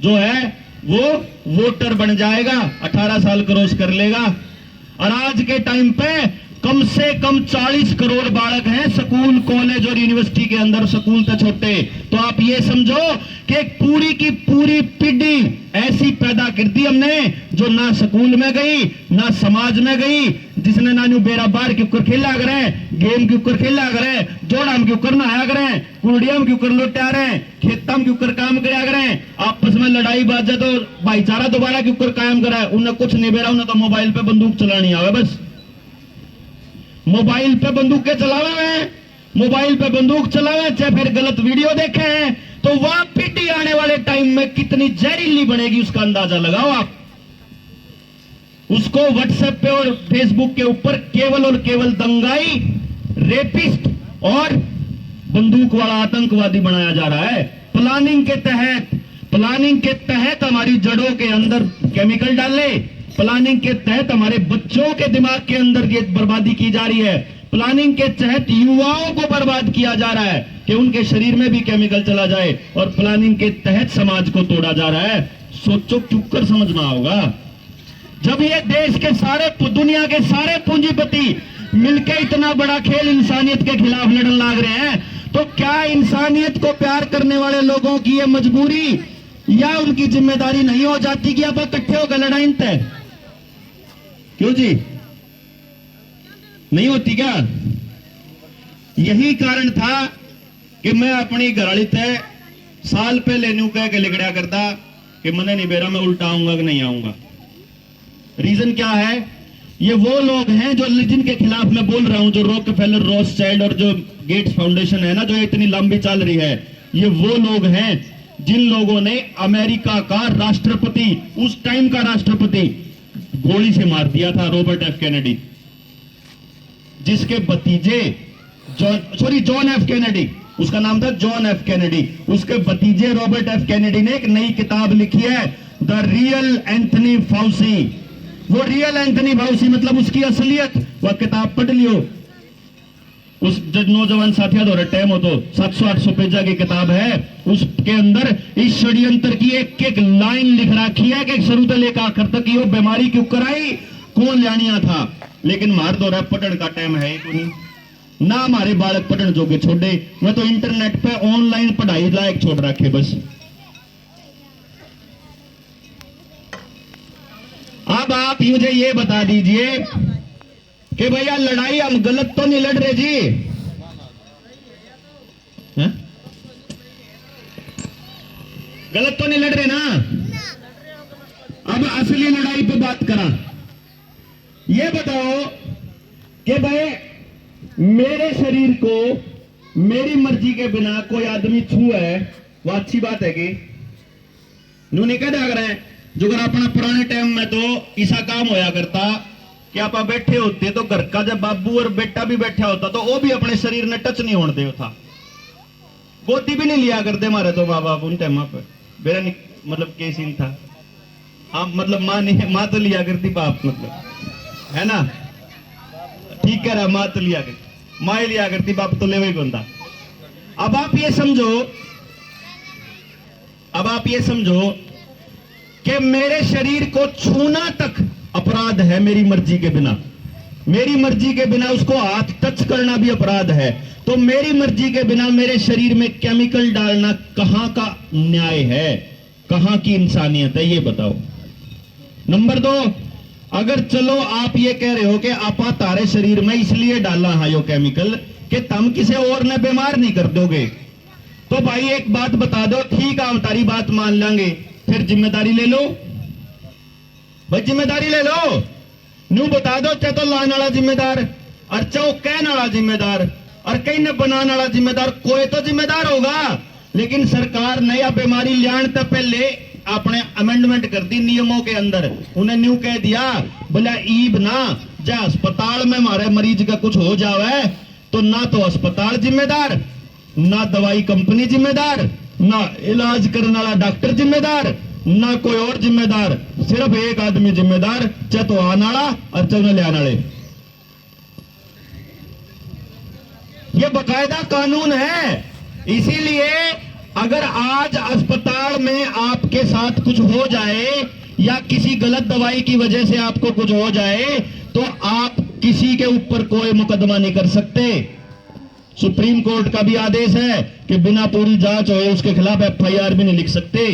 जो है वो वोटर बन जाएगा, 18 साल क्रॉस कर लेगा। और आज के टाइम पे कम से कम 40 करोड़ बालक हैं स्कूल, कॉलेज और यूनिवर्सिटी के अंदर, स्कूल तो छोटे। तो आप ये समझो कि पूरी की पूरी पीढ़ी ऐसी पैदा कर दी हमने जो ना स्कूल में गई ना समाज में गई, जिसने ना बेरा बार के ऊपर खेला करें, गेम के ऊपर खेला करें, जोड़ा के ऊपर नहाया करें, कुड़िया के ऊपर लुटा रहे, खेता के ऊपर काम कराया करें, आपस में लड़ाई बाजा तो भाईचारा दोबारा के ऊपर कायम करा। उन्हें कुछ नहीं बेरा, उन्हें तो मोबाइल पे बंदूक चलानी आवे, बस मोबाइल पे बंदूक के चलावे हैं, मोबाइल पे बंदूक चलावे, चाहे फिर गलत वीडियो देखे हैं। तो वह पीढ़ी आने में कितनी जहरीली बनेगी उसका अंदाजा लगाओ आप। उसको व्हाट्सएप पे और फेसबुक के ऊपर केवल और केवल दंगाई, रेपिस्ट और बंदूक वाला आतंकवादी बनाया जा रहा है। प्लानिंग के तहत हमारी जड़ों के अंदर केमिकल डाले, प्लानिंग के तहत हमारे बच्चों के दिमाग के अंदर ये बर्बादी की जा रही है, प्लानिंग के तहत युवाओं को बर्बाद किया जा रहा है कि उनके शरीर में भी केमिकल चला जाए, और प्लानिंग के तहत समाज को तोड़ा जा रहा है। सोचो, चुप कर समझना होगा। जब ये देश के सारे, दुनिया के सारे पूंजीपति मिलकर इतना बड़ा खेल इंसानियत के खिलाफ लड़ने लग रहे हैं, तो क्या इंसानियत को प्यार करने वाले लोगों की ये मजबूरी या उनकी जिम्मेदारी नहीं हो जाती कि आप इकट्ठे होकर लड़ाई तय? क्यों जी, नहीं होती क्या? यही कारण था कि मैं अपनी घरवाली तय साल पहले न्यू कह के लिखड़ा करता कि मने नहीं बेरा, मैं उल्टा आऊंगा कि नहीं आऊंगा। रीजन क्या है? ये वो लोग हैं जो, जिनके खिलाफ मैं बोल रहा हूं, जो रॉकफेलर, रॉथस्चाइल्ड और जो गेट्स फाउंडेशन है ना, जो इतनी लंबी चल रही है, ये वो लोग हैं जिन लोगों ने अमेरिका का राष्ट्रपति, उस टाइम का राष्ट्रपति, गोली से मार दिया था, रॉबर्ट एफ कैनेडी, जिसके भतीजे जॉन एफ कैनेडी, उसका नाम था जॉन एफ कैनेडी, उसके भतीजे रॉबर्ट एफ कैनेडी ने एक नई किताब लिखी है, द रियल एंथनी फाउसी। वो रियल एंथनी फाउसी मतलब उसकी असलियत, वह किताब पढ़ लियो। उस नौजवान साथिया दो टाइम हो तो 700-800 पेजा की किताब है, उसके अंदर इस षड्यंत्र की एक एक लाइन लिख रखी है कि शुरू से लेकर आखिर तक ये बीमारी क्यों कराई, कौन लियानिया था। लेकिन मार दो रहा पढ़ने का टाइम है तो नहीं ना, हमारे बालक पढ़ने जोगे छोड़े, मैं तो इंटरनेट पे ऑनलाइन पढ़ाई लायक छोड़ रखे बस। अब आप मुझे ये बता दीजिए कि भैया लड़ाई हम गलत तो नहीं लड़ रहे जी? है? गलत तो नहीं लड़ रहे ना? अब असली लड़ाई पे बात करा। ये बताओ कि भाई मेरे शरीर को मेरी मर्जी के बिना कोई आदमी छुए, वो अच्छी बात है कि नू नहीं कह रहे हैं? जो अगर अपना पुराने टाइम में तो ऐसा काम होया करता कि आप बैठे होते तो घर का जब बाबू और बेटा भी बैठा होता तो वो भी अपने शरीर ने टच नहीं होने दे था, गोदी भी नहीं लिया करते हमारे तो माँ बाप उन टाइम पे। मेरा मतलब के सीन था, हाँ मतलब माँ नहीं, माँ तो लिया करती, बाप मतलब है ना, ठीक कह रहा, माँ तो लिया करती, माँ ही लिया करती, बाप तो ले वही बनता। अब आप ये समझो कि मेरे शरीर को छूना तक अपराध है मेरी मर्जी के बिना, मेरी मर्जी के बिना उसको हाथ टच करना भी अपराध है। तो मेरी मर्जी के बिना मेरे शरीर में केमिकल डालना कहां का न्याय है, कहां की इंसानियत है, ये बताओ। नंबर 2, अगर चलो आप ये कह रहे हो कि आपा तारे शरीर में इसलिए डाला है यो केमिकल कि तुम किसी और ने बीमार नहीं कर दोगे, तो भाई एक बात बता दो, ठीक है हम तारी बात मान लेंगे, फिर जिम्मेदारी ले लो भाई, जिम्मेदारी ले लो। नू बता दो चाहे तो लाने वाला जिम्मेदार, और चाहे कहने वाला जिम्मेदार, और कहीं न बनाने वाला जिम्मेदार, कोई तो जिम्मेदार होगा। लेकिन सरकार ने यह बीमारी लियान तक पहले अपने अमेंडमेंट कर दी नियमों के अंदर, उन्हें न्यू कह दिया बोला ईब ना जा अस्पताल में हमारे मरीज का कुछ हो जावे तो ना तो अस्पताल जिम्मेदार, ना दवाई कंपनी जिम्मेदार, ना इलाज करने वाला डॉक्टर जिम्मेदार, ना कोई और जिम्मेदार, सिर्फ एक आदमी जिम्मेदार, चाहे तो आने वाला और चाहे ले आने वाले। ये बकायदा कानून है। इसीलिए अगर आज अस्पताल में आपके साथ कुछ हो जाए या किसी गलत दवाई की वजह से आपको कुछ हो जाए तो आप किसी के ऊपर कोई मुकदमा नहीं कर सकते। सुप्रीम कोर्ट का भी आदेश है कि बिना पूरी जांच होए उसके खिलाफ एफआईआर भी नहीं लिख सकते।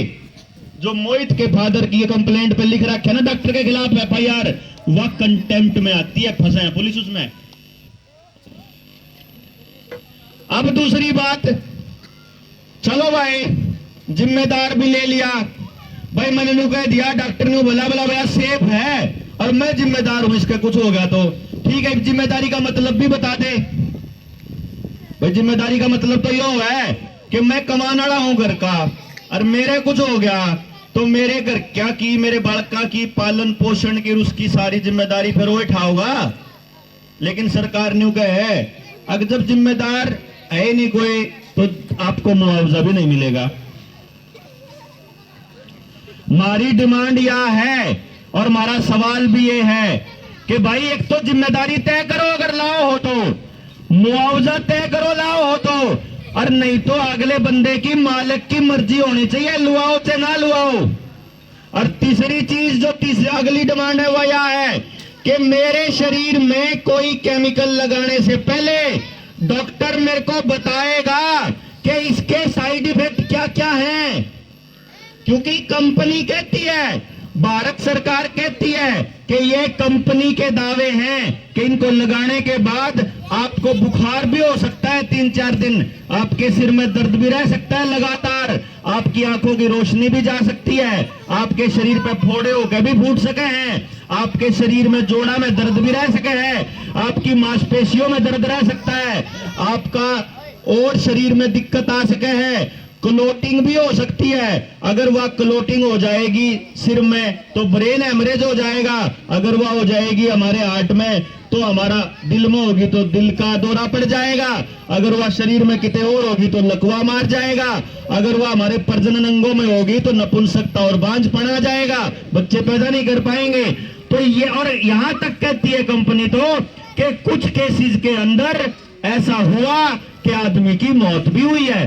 जो मोहित के फादर की कंप्लेंट पे लिख रखा है ना डॉक्टर के खिलाफ एफआईआर, वह कंटेम्प्ट में आती है, फंसे हैं पुलिस उसमें। अब दूसरी बात, चलो भाई जिम्मेदार भी ले लिया, भाई मैंने नु कह दिया, डॉक्टर ने बोला बोला भैया सेफ है और मैं जिम्मेदार हूं, इसका कुछ हो गया तो ठीक है। जिम्मेदारी का मतलब भी बता दे भाई, जिम्मेदारी का मतलब तो यो है कि मैं कमाने वाला हूं घर का, और मेरे कुछ हो गया तो मेरे घर क्या की, मेरे बालका की पालन पोषण की उसकी सारी जिम्मेदारी फिर वो उठाओगा। लेकिन सरकार ने कहे अगर जब जिम्मेदार है नहीं कोई तो आपको मुआवजा भी नहीं मिलेगा। हमारी डिमांड यह है और हमारा सवाल भी ये है कि भाई एक तो जिम्मेदारी तय करो, अगर लाओ हो तो मुआवजा तय करो, लाओ हो तो, और नहीं तो अगले बंदे की मालिक की मर्जी होनी चाहिए, लुआओ चाहे ना लुआओ। और तीसरी चीज जो अगली डिमांड है वह यह है कि मेरे शरीर में कोई केमिकल लगाने से पहले डॉक्टर मेरे को बताएगा कि इसके साइड इफेक्ट क्या क्या हैं। क्योंकि कंपनी कहती है, भारत सरकार कहती है कि ये कंपनी के दावे हैं कि इनको लगाने के बाद आपको बुखार भी हो सकता है 3-4 दिन, आपके सिर में दर्द भी रह सकता है लगातार, आपकी आंखों की रोशनी भी जा सकती है, आपके शरीर पे फोड़े होकर भी फूट सके हैं, आपके शरीर में जोड़ा में दर्द भी रह सके हैं, आपकी मांसपेशियों में दर्द रह सकता है, आपका और शरीर में दिक्कत आ सके है, क्लोटिंग भी हो सकती है। अगर वह क्लोटिंग हो जाएगी सिर में तो ब्रेन हेमरेज हो जाएगा, अगर वह हो जाएगी हमारे हार्ट में तो हमारा दिल में होगी तो दिल का दौरा पड़ जाएगा, अगर वह शरीर में किते और होगी तो लकवा मार जाएगा, अगर वह हमारे प्रजनन अंगों में होगी तो नपुंसकता और बांझपन आ जाएगा, बच्चे पैदा नहीं कर पाएंगे। तो ये, और यहां तक कहती है कंपनी तो कि कुछ केसेस के अंदर ऐसा हुआ कि आदमी की मौत भी हुई है।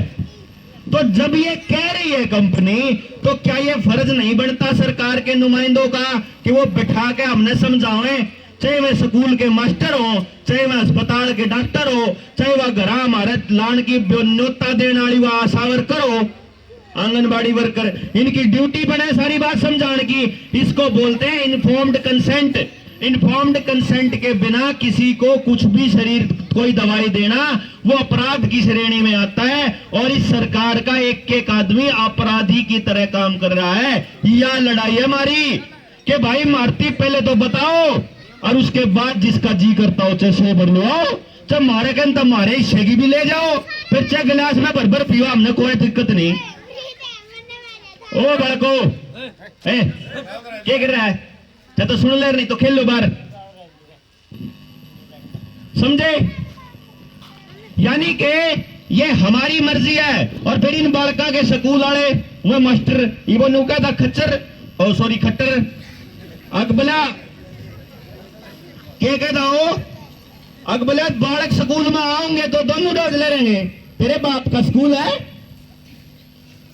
तो जब ये कह रही है कंपनी तो क्या ये फर्ज नहीं बनता सरकार के नुमाइंदों का कि वो बिठा के हमने समझाएं, चाहे वह स्कूल के मास्टर हो, चाहे वह अस्पताल के डॉक्टर हो, चाहे वह घर हमारे लान की न्योता देने वाली वह आशा वर्कर हो, आंगनबाड़ी वर्कर, इनकी ड्यूटी बने सारी बात समझाने की। इसको बोलते हैं इन्फॉर्म्ड कंसेंट। इन्फॉर्म्ड कंसेंट के बिना किसी को कुछ भी शरीर कोई दवाई देना वो अपराध की श्रेणी में आता है, और इस सरकार का एक एक आदमी अपराधी की तरह काम कर रहा है। यह लड़ाई है हमारी कि भाई मारती पहले तो बताओ और उसके बाद जिसका जी करता हो चाहे 100 भर लो आओ, चाहे मारे कहन तो मारे हिस्से की भी ले जाओ, फिर चाहे गिलास में भर भर पियो, हमने कोई दिक्कत नहीं। ओ बड़को क्या कर रहा है, चाहे तो सुन ले, नहीं तो खेल लो बाहर, समझे? यानी कि ये हमारी मर्जी है। और फिर इन बालका के स्कूल वाले वो मास्टर वो नुका था खच्चर, ओ सॉरी खट्टर, अकबला क्या कहता हो, अकबला बालक स्कूल में आओगे तो दोनों डोज ले लेंगे। तेरे बाप का स्कूल है,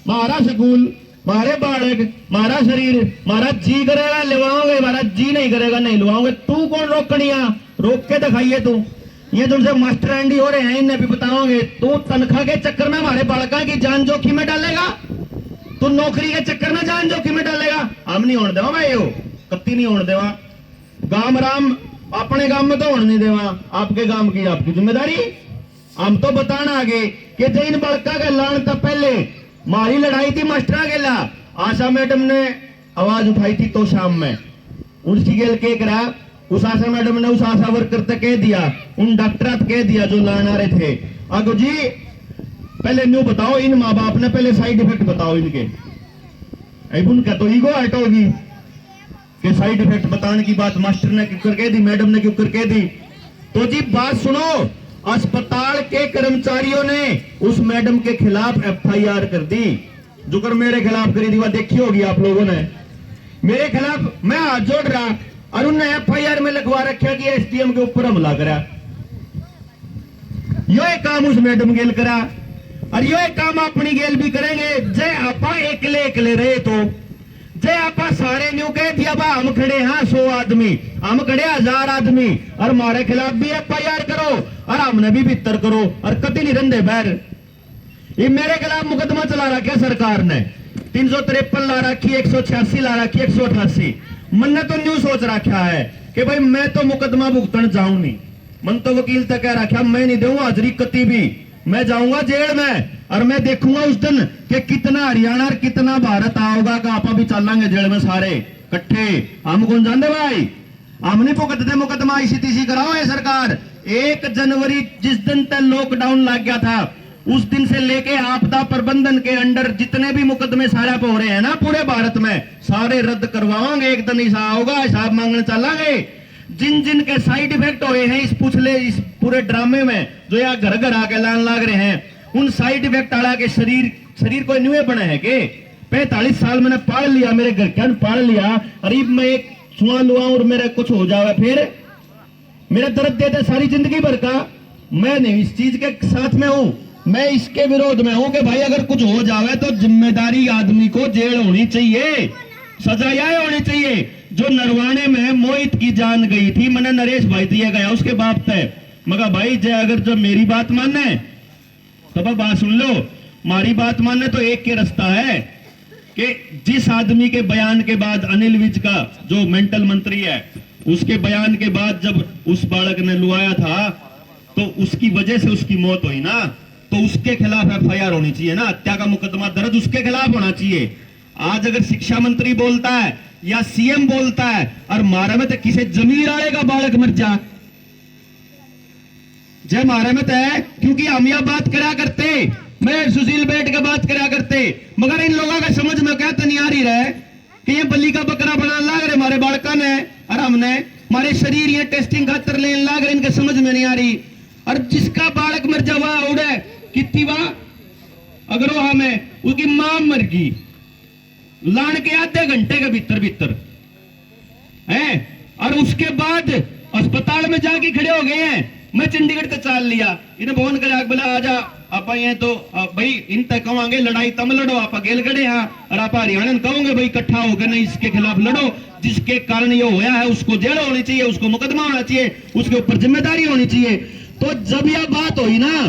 मारा स्कूल, मारे बालक, मारा शरीर, मारा जी करेगा लिवाओगे, मारा जी नहीं करेगा नहीं लिवाओगे। तू कौन रोकनिया, रोक के दिखाइए तू। ये तुमसे मास्टर एंडी हो रहे हैं, इन्हें भी बताओगे। तू तनख्वाह के चक्कर में हमारे बालका की जान जोखिम में डालेगा, तू नौकरी के चक्कर में जान जोखिम में डालेगा। हम नहीं होने देवा भाई, कत्ती नहीं होने देवा। गांव राम अपने गांव में तो होने नहीं देवा, आपके गांव की आपकी जिम्मेदारी। हम तो बताना आगे कि जैन बड़का के लान तक पहले मारी लड़ाई थी मास्टरा गेला, आशा मैडम ने आवाज उठाई थी तो शाम में उसकी गेल के करा, उस आशा मैडम ने उस आशा वर्कर तक कह दिया, उन डॉक्टर तक कह दिया जो लाना रहे थे, अगो जी पहले न्यू बताओ, इन माँ बाप ने पहले साइड इफेक्ट बताओ इनके। अब उनका तो ईगो हट होगी कि साइड इफेक्ट बताने की बात मास्टर ने क्यों कर कह दी, मैडम ने क्यों कर कह दी। तो जी बात सुनो, अस्पताल के कर्मचारियों ने उस मैडम के खिलाफ एफआईआर कर दी, जो कर मेरे खिलाफ करी थी, वह देखी होगी आप लोगों ने। मेरे खिलाफ मैं हाथ जोड़ रहा और उन्होंने एफआईआर में लिखवा रखा कि एसडीएम के ऊपर हमला करा। यो एक काम उस मैडम गेल करा और यो एक काम अपनी गेल भी करेंगे। जय आपा एकले एकले रहे तो जय आपा सारे न्यू कह दिया बा हम खड़े हाँ 100 आदमी, हम खड़े 1000 आदमी और हमारे खिलाफ भी एफआईआर करो और हमने भी भीतर करो और कति नहीं रंधे बैर। ये मेरे खिलाफ मुकदमा चला रखा सरकार ने, 353 ला रखी, 186 ला रखी, 188। मन ने तो न्यू सोच रखा है कि भाई मैं तो मुकदमा भुगतन जाऊं नहीं, मन तो वकील तक कह रखा मैं नहीं दूंगा हाजिरी कति भी, मैं जाऊंगा जेल में और मैं देखूंगा उस दिन कि कितना हरियाणा और कितना भारत आओगा का आपा भी चलेंगे जेल में सारे इकट्ठे। हम कौन जानते भाई, हम नहीं भुगतते मुकदमा, इसी तीसी कराओ ये सरकार। 1 जनवरी जिस दिन तक लॉकडाउन लग गया था उस दिन से लेके आपदा प्रबंधन के अंडर जितने भी मुकदमे सारा पे हो रहे हैं ना पूरे भारत में, सारे रद्द करवाओगे। एक दिन ऐसा होगा, हिसाब मांगने चलांगे। जिन जिन के साइड इफेक्ट हुए हैं इस पूरे ड्रामे में, जो यहाँ घर घर आके लान लाग रहे हैं, उन साइड इफेक्ट आला के शरीर कोई न्यूए बने हैं के 45 साल मैंने पाल लिया, मेरे घर क्या पाल लिया, करीब मैं एक छुआ लुआ और मेरा कुछ हो जावे, फिर मेरा दर्द देते सारी जिंदगी भर का। मैं नहीं इस चीज के साथ में हूं, मैं इसके विरोध में हूं कि भाई अगर कुछ हो जावे तो जिम्मेदारी आदमी को जेल होनी चाहिए, सजा यह होनी चाहिए। जो नरवाने में मोहित की जान गई थी, मैंने नरेश भाई दिया गया उसके बाप पे, मगर भाई जय अगर जो मेरी बात माने तो भाई बात सुन लो, हमारी बात माने तो एक के रास्ता है कि जिस आदमी के बयान के बाद अनिल विज का जो मेंटल मंत्री है, उसके बयान के बाद जब उस बालक ने लुआया था तो उसकी वजह से उसकी मौत हुई ना, तो उसके खिलाफ एफआईआर होनी चाहिए ना, हत्या का मुकदमा दर्ज उसके खिलाफ होना चाहिए। आज अगर शिक्षा मंत्री बोलता है या सीएम बोलता है और मारे में तो किसी जमीर आए का बालक मर जा, जय मारे में तो है, क्योंकि हम यह बात करा करते, मैं सुशील बैठ के बात करा करते, मगर इन लोगों का समझ में क्या तो नहीं आ रही रहे कि ये बल्ली का बकरा बना लाग रहे हमारे बालका ने, और हमने हमारे शरीर ये टेस्टिंग खातर लेने लाग रहे, इनके समझ में नहीं आ रही। और जिसका बालक मर जावा उड़े कितनी वाह अगर वो हमें उसकी मां मर गई लान के आधे घंटे के भीतर है, और उसके बाद अस्पताल में जाके खड़े हो गए हैं। मैं चंडीगढ़ तक चाल लिया, इन्हें फोन कर बोला आजा आप ये तो भाई इन तक कहोगे लड़ाई तम लड़ो, आप गेल खड़े हैं, और आप हरियाणा में कहोगे भाई इकट्ठा होकर नहीं इसके खिलाफ लड़ो, जिसके कारण ये होया है उसको जेल होनी चाहिए, उसको मुकदमा होना चाहिए, उसके ऊपर जिम्मेदारी होनी चाहिए। तो जब यह बात हुई ना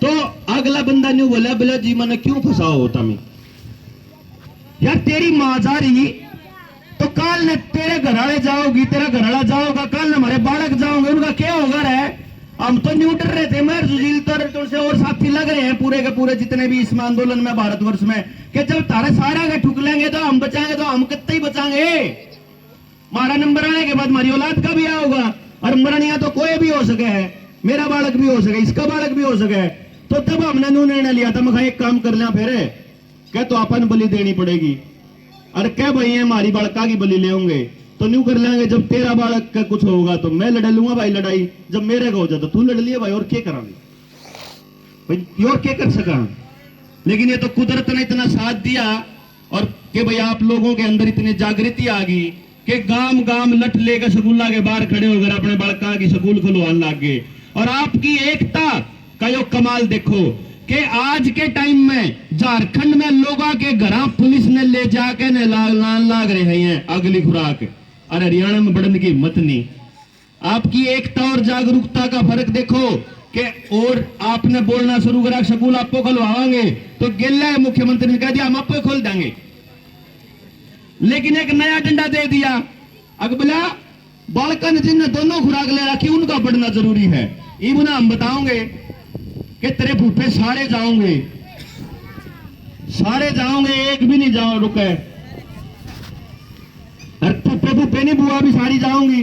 तो अगला बंदा न्यू बोला बोला जी मैंने क्यों फंसाओ होता मैं यार, तेरी मां जा रही तो काल ने तेरे घराड़े जाओगी, तेरा घराड़ा जाओगा, काल ने हमारे बालक जाओगे, उनका क्या होगा रे। हम तो न्यू डर रहे थे, मैं सुशील तो से और साथी लग रहे हैं पूरे के पूरे जितने भी इस आंदोलन में भारतवर्ष में, कि जब तारे सारा का ठुक लेंगे तो हम बचाएंगे, तो हम कितने ही बचाएंगे। हमारा नंबर आने के बाद हमारी औलाद का भी होगा, और मरनिया तो कोई भी हो सके है, मेरा बालक भी हो सके, इसका बालक भी हो सके। तो तब हमने निर्णय लिया था, मैं एक काम कर लिया फिर क्या तो अपन बलि देनी पड़ेगी, अरे क्या भाई हमारी बालका की बलि ले होंगे तो न्यू कर लेंगे, जब तेरा बालक का कुछ होगा तो मैं लड़ लूंगा भाई लड़ाई, जब मेरे का हो जाता तू लड़ लिया भाई, और क्या करांगे भाई, और क्या कर सका। लेकिन ये तो कुदरत ने इतना साथ दिया और कि भाई आप लोगों के अंदर इतनी जागृति आ गई कि गांव गांव लठ लेकर स्कूल के बाहर खड़े होकर अपने बालका की स्कूल खुलवाने लग गए। और आपकी एकता का यो कमाल देखो कि आज के टाइम में झारखंड में लोगों के घर पुलिस ने ले जाके लाग रहे हैं अगली खुराक, और हरियाणा में बढ़ने की हिम्मत नहीं। आपकी एकता और जागरूकता का फर्क देखो कि और आपने बोलना शुरू करा स्कूल आपको खुलवाएंगे तो गेला मुख्यमंत्री ने कह दिया हम आपको खोल देंगे, लेकिन एक नया डंडा दे दिया अकबला बालका ने जिनने दोनों खुराक ले रखी उनका बढ़ना जरूरी है। इवन हम बताओगे कि तेरे भूपे सारे जाओगे एक भी नहीं जाओ रुके, फूफे भूपे नहीं बुआ भी सारी जाऊंगी।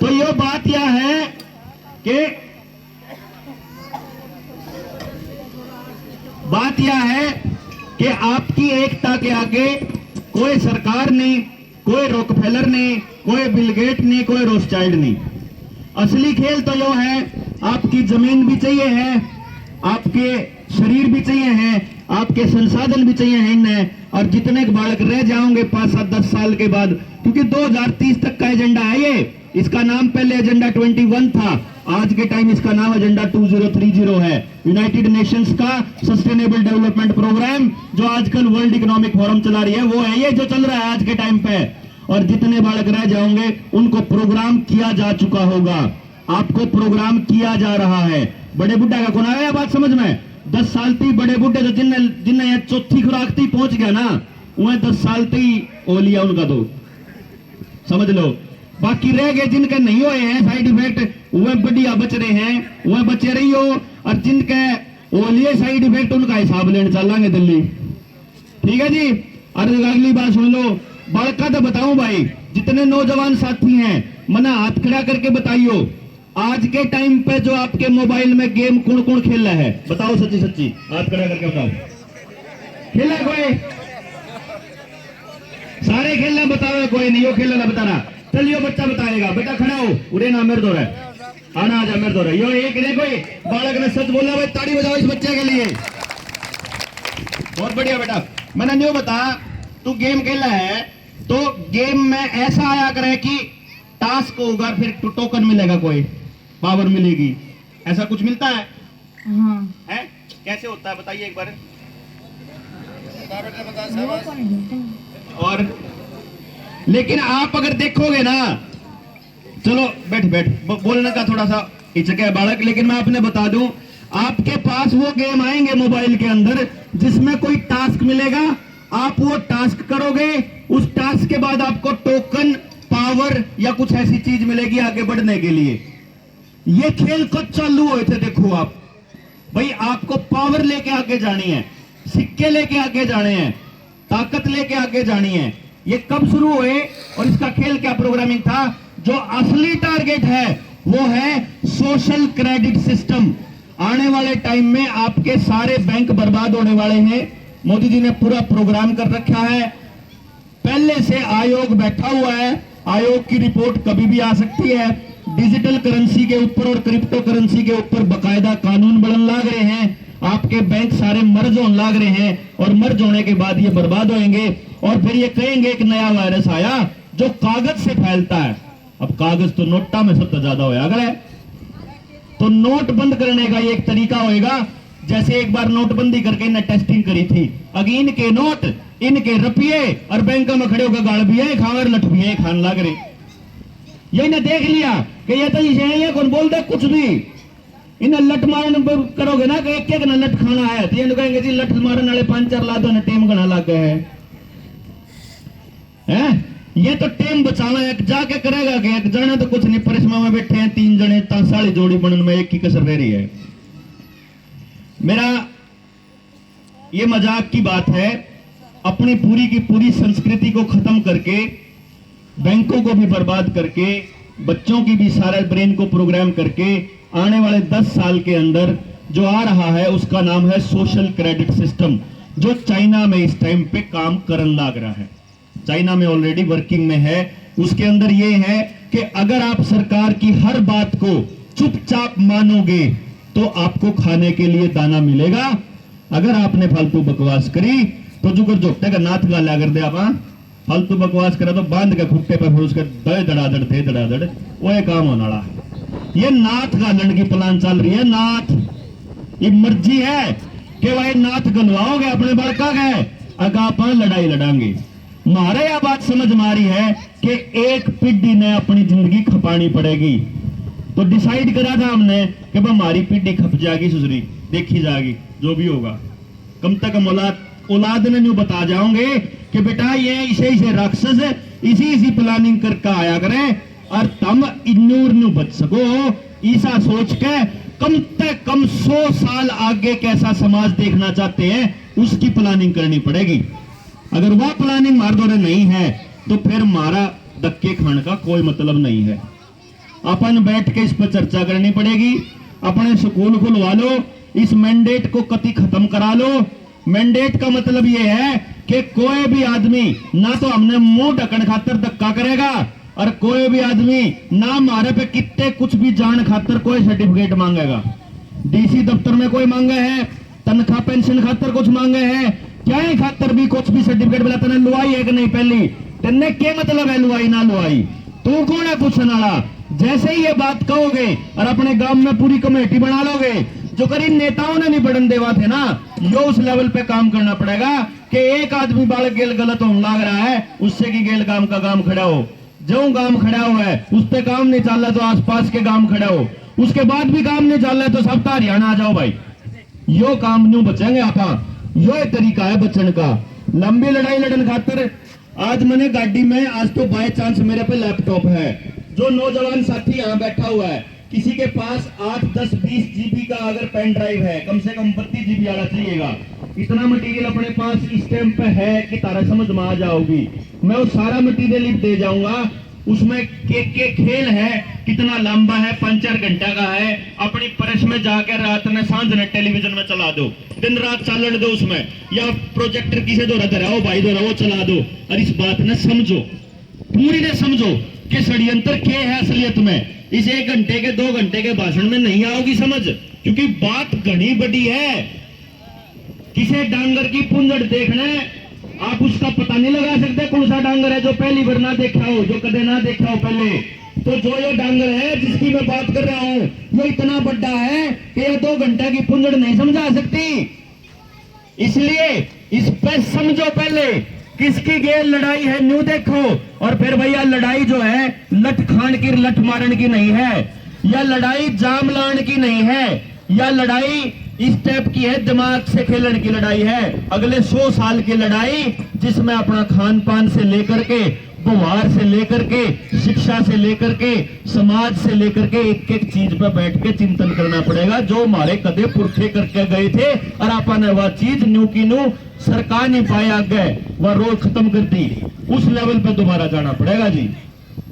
तो ये बात यह है कि आपकी एकता के आगे कोई सरकार नहीं, कोई रॉकफेलर नहीं, कोई बिल गेट नहीं, कोई रोथस्चाइल्ड नहीं। असली खेल तो यो है आपकी जमीन भी चाहिए है, आपके शरीर भी चाहिए है, आपके संसाधन भी चाहिए हैं इन्हें, और जितने बालक रह जाओगे 5, 7, 10 साल के बाद, क्योंकि 2030 तक का एजेंडा है ये, इसका नाम पहले एजेंडा 21 था, आज के टाइम इसका नाम एजेंडा 2030 है। यूनाइटेड नेशंस का सस्टेनेबल डेवलपमेंट प्रोग्राम जो आजकल वर्ल्ड इकोनॉमिक फोरम चला रही है वो है ये जो चल रहा है आज के टाइम पे। और जितने बालक रह जाओगे उनको प्रोग्राम किया जा चुका होगा, आपको प्रोग्राम किया जा रहा है। बड़े बुढ़ा का कौन आया बात समझ में, 10 साल थी बड़े बुढ़े जो जिनने चौथी खुराक थी पहुंच गया ना, वह 10 साल थी ओ लिया उनका तो समझ लो। बाकी रह गए जिनके नहीं हुए हैं साइड इफेक्ट वह बढ़िया बच रहे हैं, वह बचे रही हो, और जिनके वो लिए साइड इफेक्ट उनका हिसाब लेने चलेंगे दिल्ली, ठीक है जी। और अगली बात सुन लो, बड़का तो बताऊं भाई, जितने नौजवान साथी हैं मना हाथ खड़ा करके बताइयो, आज के टाइम पे जो आपके मोबाइल में गेम कौन कौन खेल रहा है, बताओ सच्ची सच्ची हाथ खड़ा करके बताओ, खेला कोई? सारे खेल रहे, बताओ कोई नहीं, यो खेल रहा बता रहा। चलिए बच्चा बताएगा, बेटा खड़ा हो, उरे ना मेरे दो है, आना आजा मेरे दो है। यो एक ने कोई बालक ने सच बोला भाई, ताड़ी बजाओ इस बच्चे के लिए। बहुत बढ़िया बेटा। मैंने न्यू बता, तू गेम खेला है तो गेम में ऐसा आया करे कि टास्क होगा, फिर टोकन मिलेगा, कोई पावर मिलेगी, ऐसा कुछ मिलता है? हाँ। है कैसे होता है बताइए एक बार। और लेकिन आप अगर देखोगे ना, चलो बैठ बैठ, बोलने का थोड़ा सा हिचक है बालक, लेकिन मैं आपने बता दूं, आपके पास वो गेम आएंगे मोबाइल के अंदर जिसमें कोई टास्क मिलेगा, आप वो टास्क करोगे, उस टास्क के बाद आपको टोकन, पावर या कुछ ऐसी चीज मिलेगी आगे बढ़ने के लिए। ये खेल कब चालू हुए थे देखो आप भाई, आपको पावर लेके आगे जानी है, सिक्के लेके आगे जाने हैं, ताकत लेके आगे जानी है। ये कब शुरू हुए और इसका खेल क्या प्रोग्रामिंग था? जो असली टारगेट है वो है सोशल क्रेडिट सिस्टम। आने वाले टाइम में आपके सारे बैंक बर्बाद होने वाले हैं। मोदी जी ने पूरा प्रोग्राम कर रखा है, पहले से आयोग बैठा हुआ है, आयोग की रिपोर्ट कभी भी आ सकती है। डिजिटल करेंसी के ऊपर और क्रिप्टो करेंसी के ऊपर बकायदा कानून बनने लग रहे हैं। आपके बैंक सारे मर्ज होने लग रहे हैं और मर्ज होने के बाद ये बर्बाद होंगे और फिर ये कहेंगे एक नया वायरस आया जो कागज से फैलता है। अब कागज तो नोटा में सबसे ज्यादा होया अगर है, तो नोट बंद करने का ये एक तरीका होएगा। जैसे एक बार नोटबंदी करके इन्हें टेस्टिंग करी थी, अगे इनके नोट, इनके रुपये और बैंक में खड़े होकर गाड़ भी है खावर लठ भी है खान लग रहे। ये इन्हें देख लिया कि ये तो ये कौन बोल दे कुछ भी, इन्हें लठ मारन करोगे ना कि एक एक न लठ खाना है, तो ये कहेंगे जी लठ मारन वाले 5-4 लादो ने टेम गणा लग गए हैं। ये तो टेम बचाना एक जाके करेगा कि एक जने तो कुछ नहीं, परिश्रम में बैठे हैं 3 जने, साड़ी जोड़ी बनन में एक की कसर रह रही है। मेरा ये मजाक की बात है, अपनी पूरी की पूरी संस्कृति को खत्म करके, बैंकों को भी बर्बाद करके, बच्चों की भी सारे ब्रेन को प्रोग्राम करके, आने वाले 10 साल के अंदर जो आ रहा है उसका नाम है सोशल क्रेडिट सिस्टम, जो चाइना में इस टाइम पे काम करने लग रहा है। चाइना में ऑलरेडी वर्किंग में है। उसके अंदर ये है कि अगर आप सरकार की हर बात को चुपचाप मानोगे तो आपको खाने के लिए दाना मिलेगा। अगर आपने फालतू बकवास करी तो जुगर जोटे का नाथ गाला कर दे, आप फालतू बकवास करा तो बांध के खुट्टे पर फिर उसके दे धड़ाधड़ दे धड़ाधड़ वो ये काम होने वाला। ये नाथ गालन की प्लान चल रही है। नाथ ये मर्जी है कि भाई नाथ गलवाओगे अपने बड़का गए, अगर आप लड़ाई लड़ांगे। मारे यह बात समझ मारी है कि एक पीढ़ी ने अपनी जिंदगी खपानी पड़ेगी, तो डिसाइड करा था हमने कि हमारी पीढ़ी खप जाएगी, सुसरी देखी जाएगी, जो भी होगा कम से कम औलाद ने न्यू बता जाओगे कि बेटा ये इसे राक्षस इसी प्लानिंग करके आया करे और तुम इन्नूर न्यू बच सको। ऐसा सोच के कम से कम 100 साल आगे कैसा समाज देखना चाहते हैं उसकी प्लानिंग करनी पड़ेगी। अगर वह प्लानिंग मार दौरे नहीं है तो फिर मारा धक्के खाने का कोई मतलब नहीं है। अपन बैठ के इस पर चर्चा करनी पड़ेगी। अपने स्कूल खुलवा लो, इस मैंडेट को कति खत्म करा लो। मैंडेट का मतलब यह है कि कोई भी आदमी ना तो हमने मुंह ढकन खातर धक्का करेगा और कोई भी आदमी ना हमारे पे कितने कुछ भी जान खातर कोई सर्टिफिकेट मांगेगा। डीसी दफ्तर में कोई मांगे है, तनख्वाह पेंशन खातर कुछ मांगे हैं, क्या खातर भी कुछ भी सर्टिफिकेट बोला तने लुआई है कि नहीं, पहली तेने क्या मतलब है लुआई ना लुआई, तू कौन है पूछने वाला। जैसे ही ये बात कहोगे और अपने गांव में पूरी कमेटी बना लोगे, जो करीब नेताओं ने नहीं बढ़न देवा थे ना, यो उस लेवल पे काम करना पड़ेगा कि एक आदमी बालक गेल गलत होने लग रहा है, उससे की गेल गांव का काम खड़ा हो। जो गांव खड़ा हुआ है उस पे काम नहीं चल रहा तो आसपास के गांव खड़ा हो, उसके बाद भी काम नहीं चल रहा तो सब हरियाणा आ जाओ भाई। यो काम न्यू बचेंगे आप, यो तरीका है बचन का। लंबी लड़ाई लड़न खातर आज मैंने गाड़ी में, आज तो बाय चांस मेरे पे लैपटॉप है, जो नौजवान साथी यहाँ बैठा हुआ है, किसी के पास 8, 10, 20 जीबी का अगर पेन ड्राइव है, कम से कम 32 जीबी वाला चाहिएगा। इतना मटेरियल अपने पास इस टाइम पे है कि तारा समझ में आ जाओगी। मैं वो सारा मटेरियल दे जाऊंगा, उसमें के खेल है, कितना लंबा है, 5-4 घंटा का है। अपनी परस में जाकर रात में सांझ ने टेलीविजन में चला दो, दिन रात चालन दो उसमें, या प्रोजेक्टर किसे दो रहता है, ओ भाई दो वो चला दो। और इस बात ने समझो, पूरी ने समझो कि षड्यंत्र क्या है असलियत में। इस 1 घंटे के 2 घंटे के भाषण में नहीं आओगी समझ, क्योंकि बात घनी बड़ी है। किसे डांगर की पुंजड़ देखना है, आप उसका पता नहीं लगा सकते कौन सा डांगर है जो पहली बार ना देखा हो, जो कदे ना देखा हो पहले। तो जो ये डांगर है जिसकी मैं बात कर रहा हूं, ये इतना बड़ा है कि ये 2 घंटे की पुंजड़ नहीं समझा सकती। इसलिए इस पे समझो पहले किसकी ये लड़ाई है, न्यू देखो। और फिर भैया लड़ाई जो है लठ खान की लठ मारन की नहीं है, या लड़ाई जाम लान की नहीं है, या लड़ाई इस टाइप की है दिमाग से खेलने की लड़ाई है। अगले 100 साल की लड़ाई जिसमें अपना खान पान से लेकर के, व्यवहार से लेकर के, शिक्षा से लेकर के, समाज से लेकर के एक एक चीज पे बैठ के चिंतन करना पड़ेगा, जो हमारे कदे पुरखे करके गए थे। और अपन ने वह चीज न्यू की न्यू सरकार नहीं पाया गए, वह रोज खत्म कर दी। उस लेवल पे दोबारा जाना पड़ेगा जी।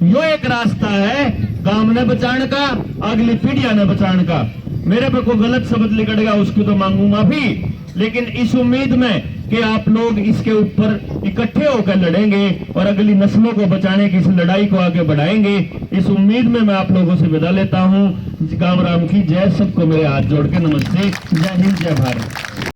यो एक रास्ता है गांव ने बचाने का, अगली पीढ़ियां ने बचाने का। मेरे पे कोई गलत शब्द निकल गया उसकी तो मांगू माफी, लेकिन इस उम्मीद में कि आप लोग इसके ऊपर इकट्ठे होकर लड़ेंगे और अगली नस्लों को बचाने की इस लड़ाई को आगे बढ़ाएंगे, इस उम्मीद में मैं आप लोगों से विदा लेता हूं। काम राम की जय, सबको मेरे हाथ जोड़ के नमस्ते। जय हिंद, जय भारत।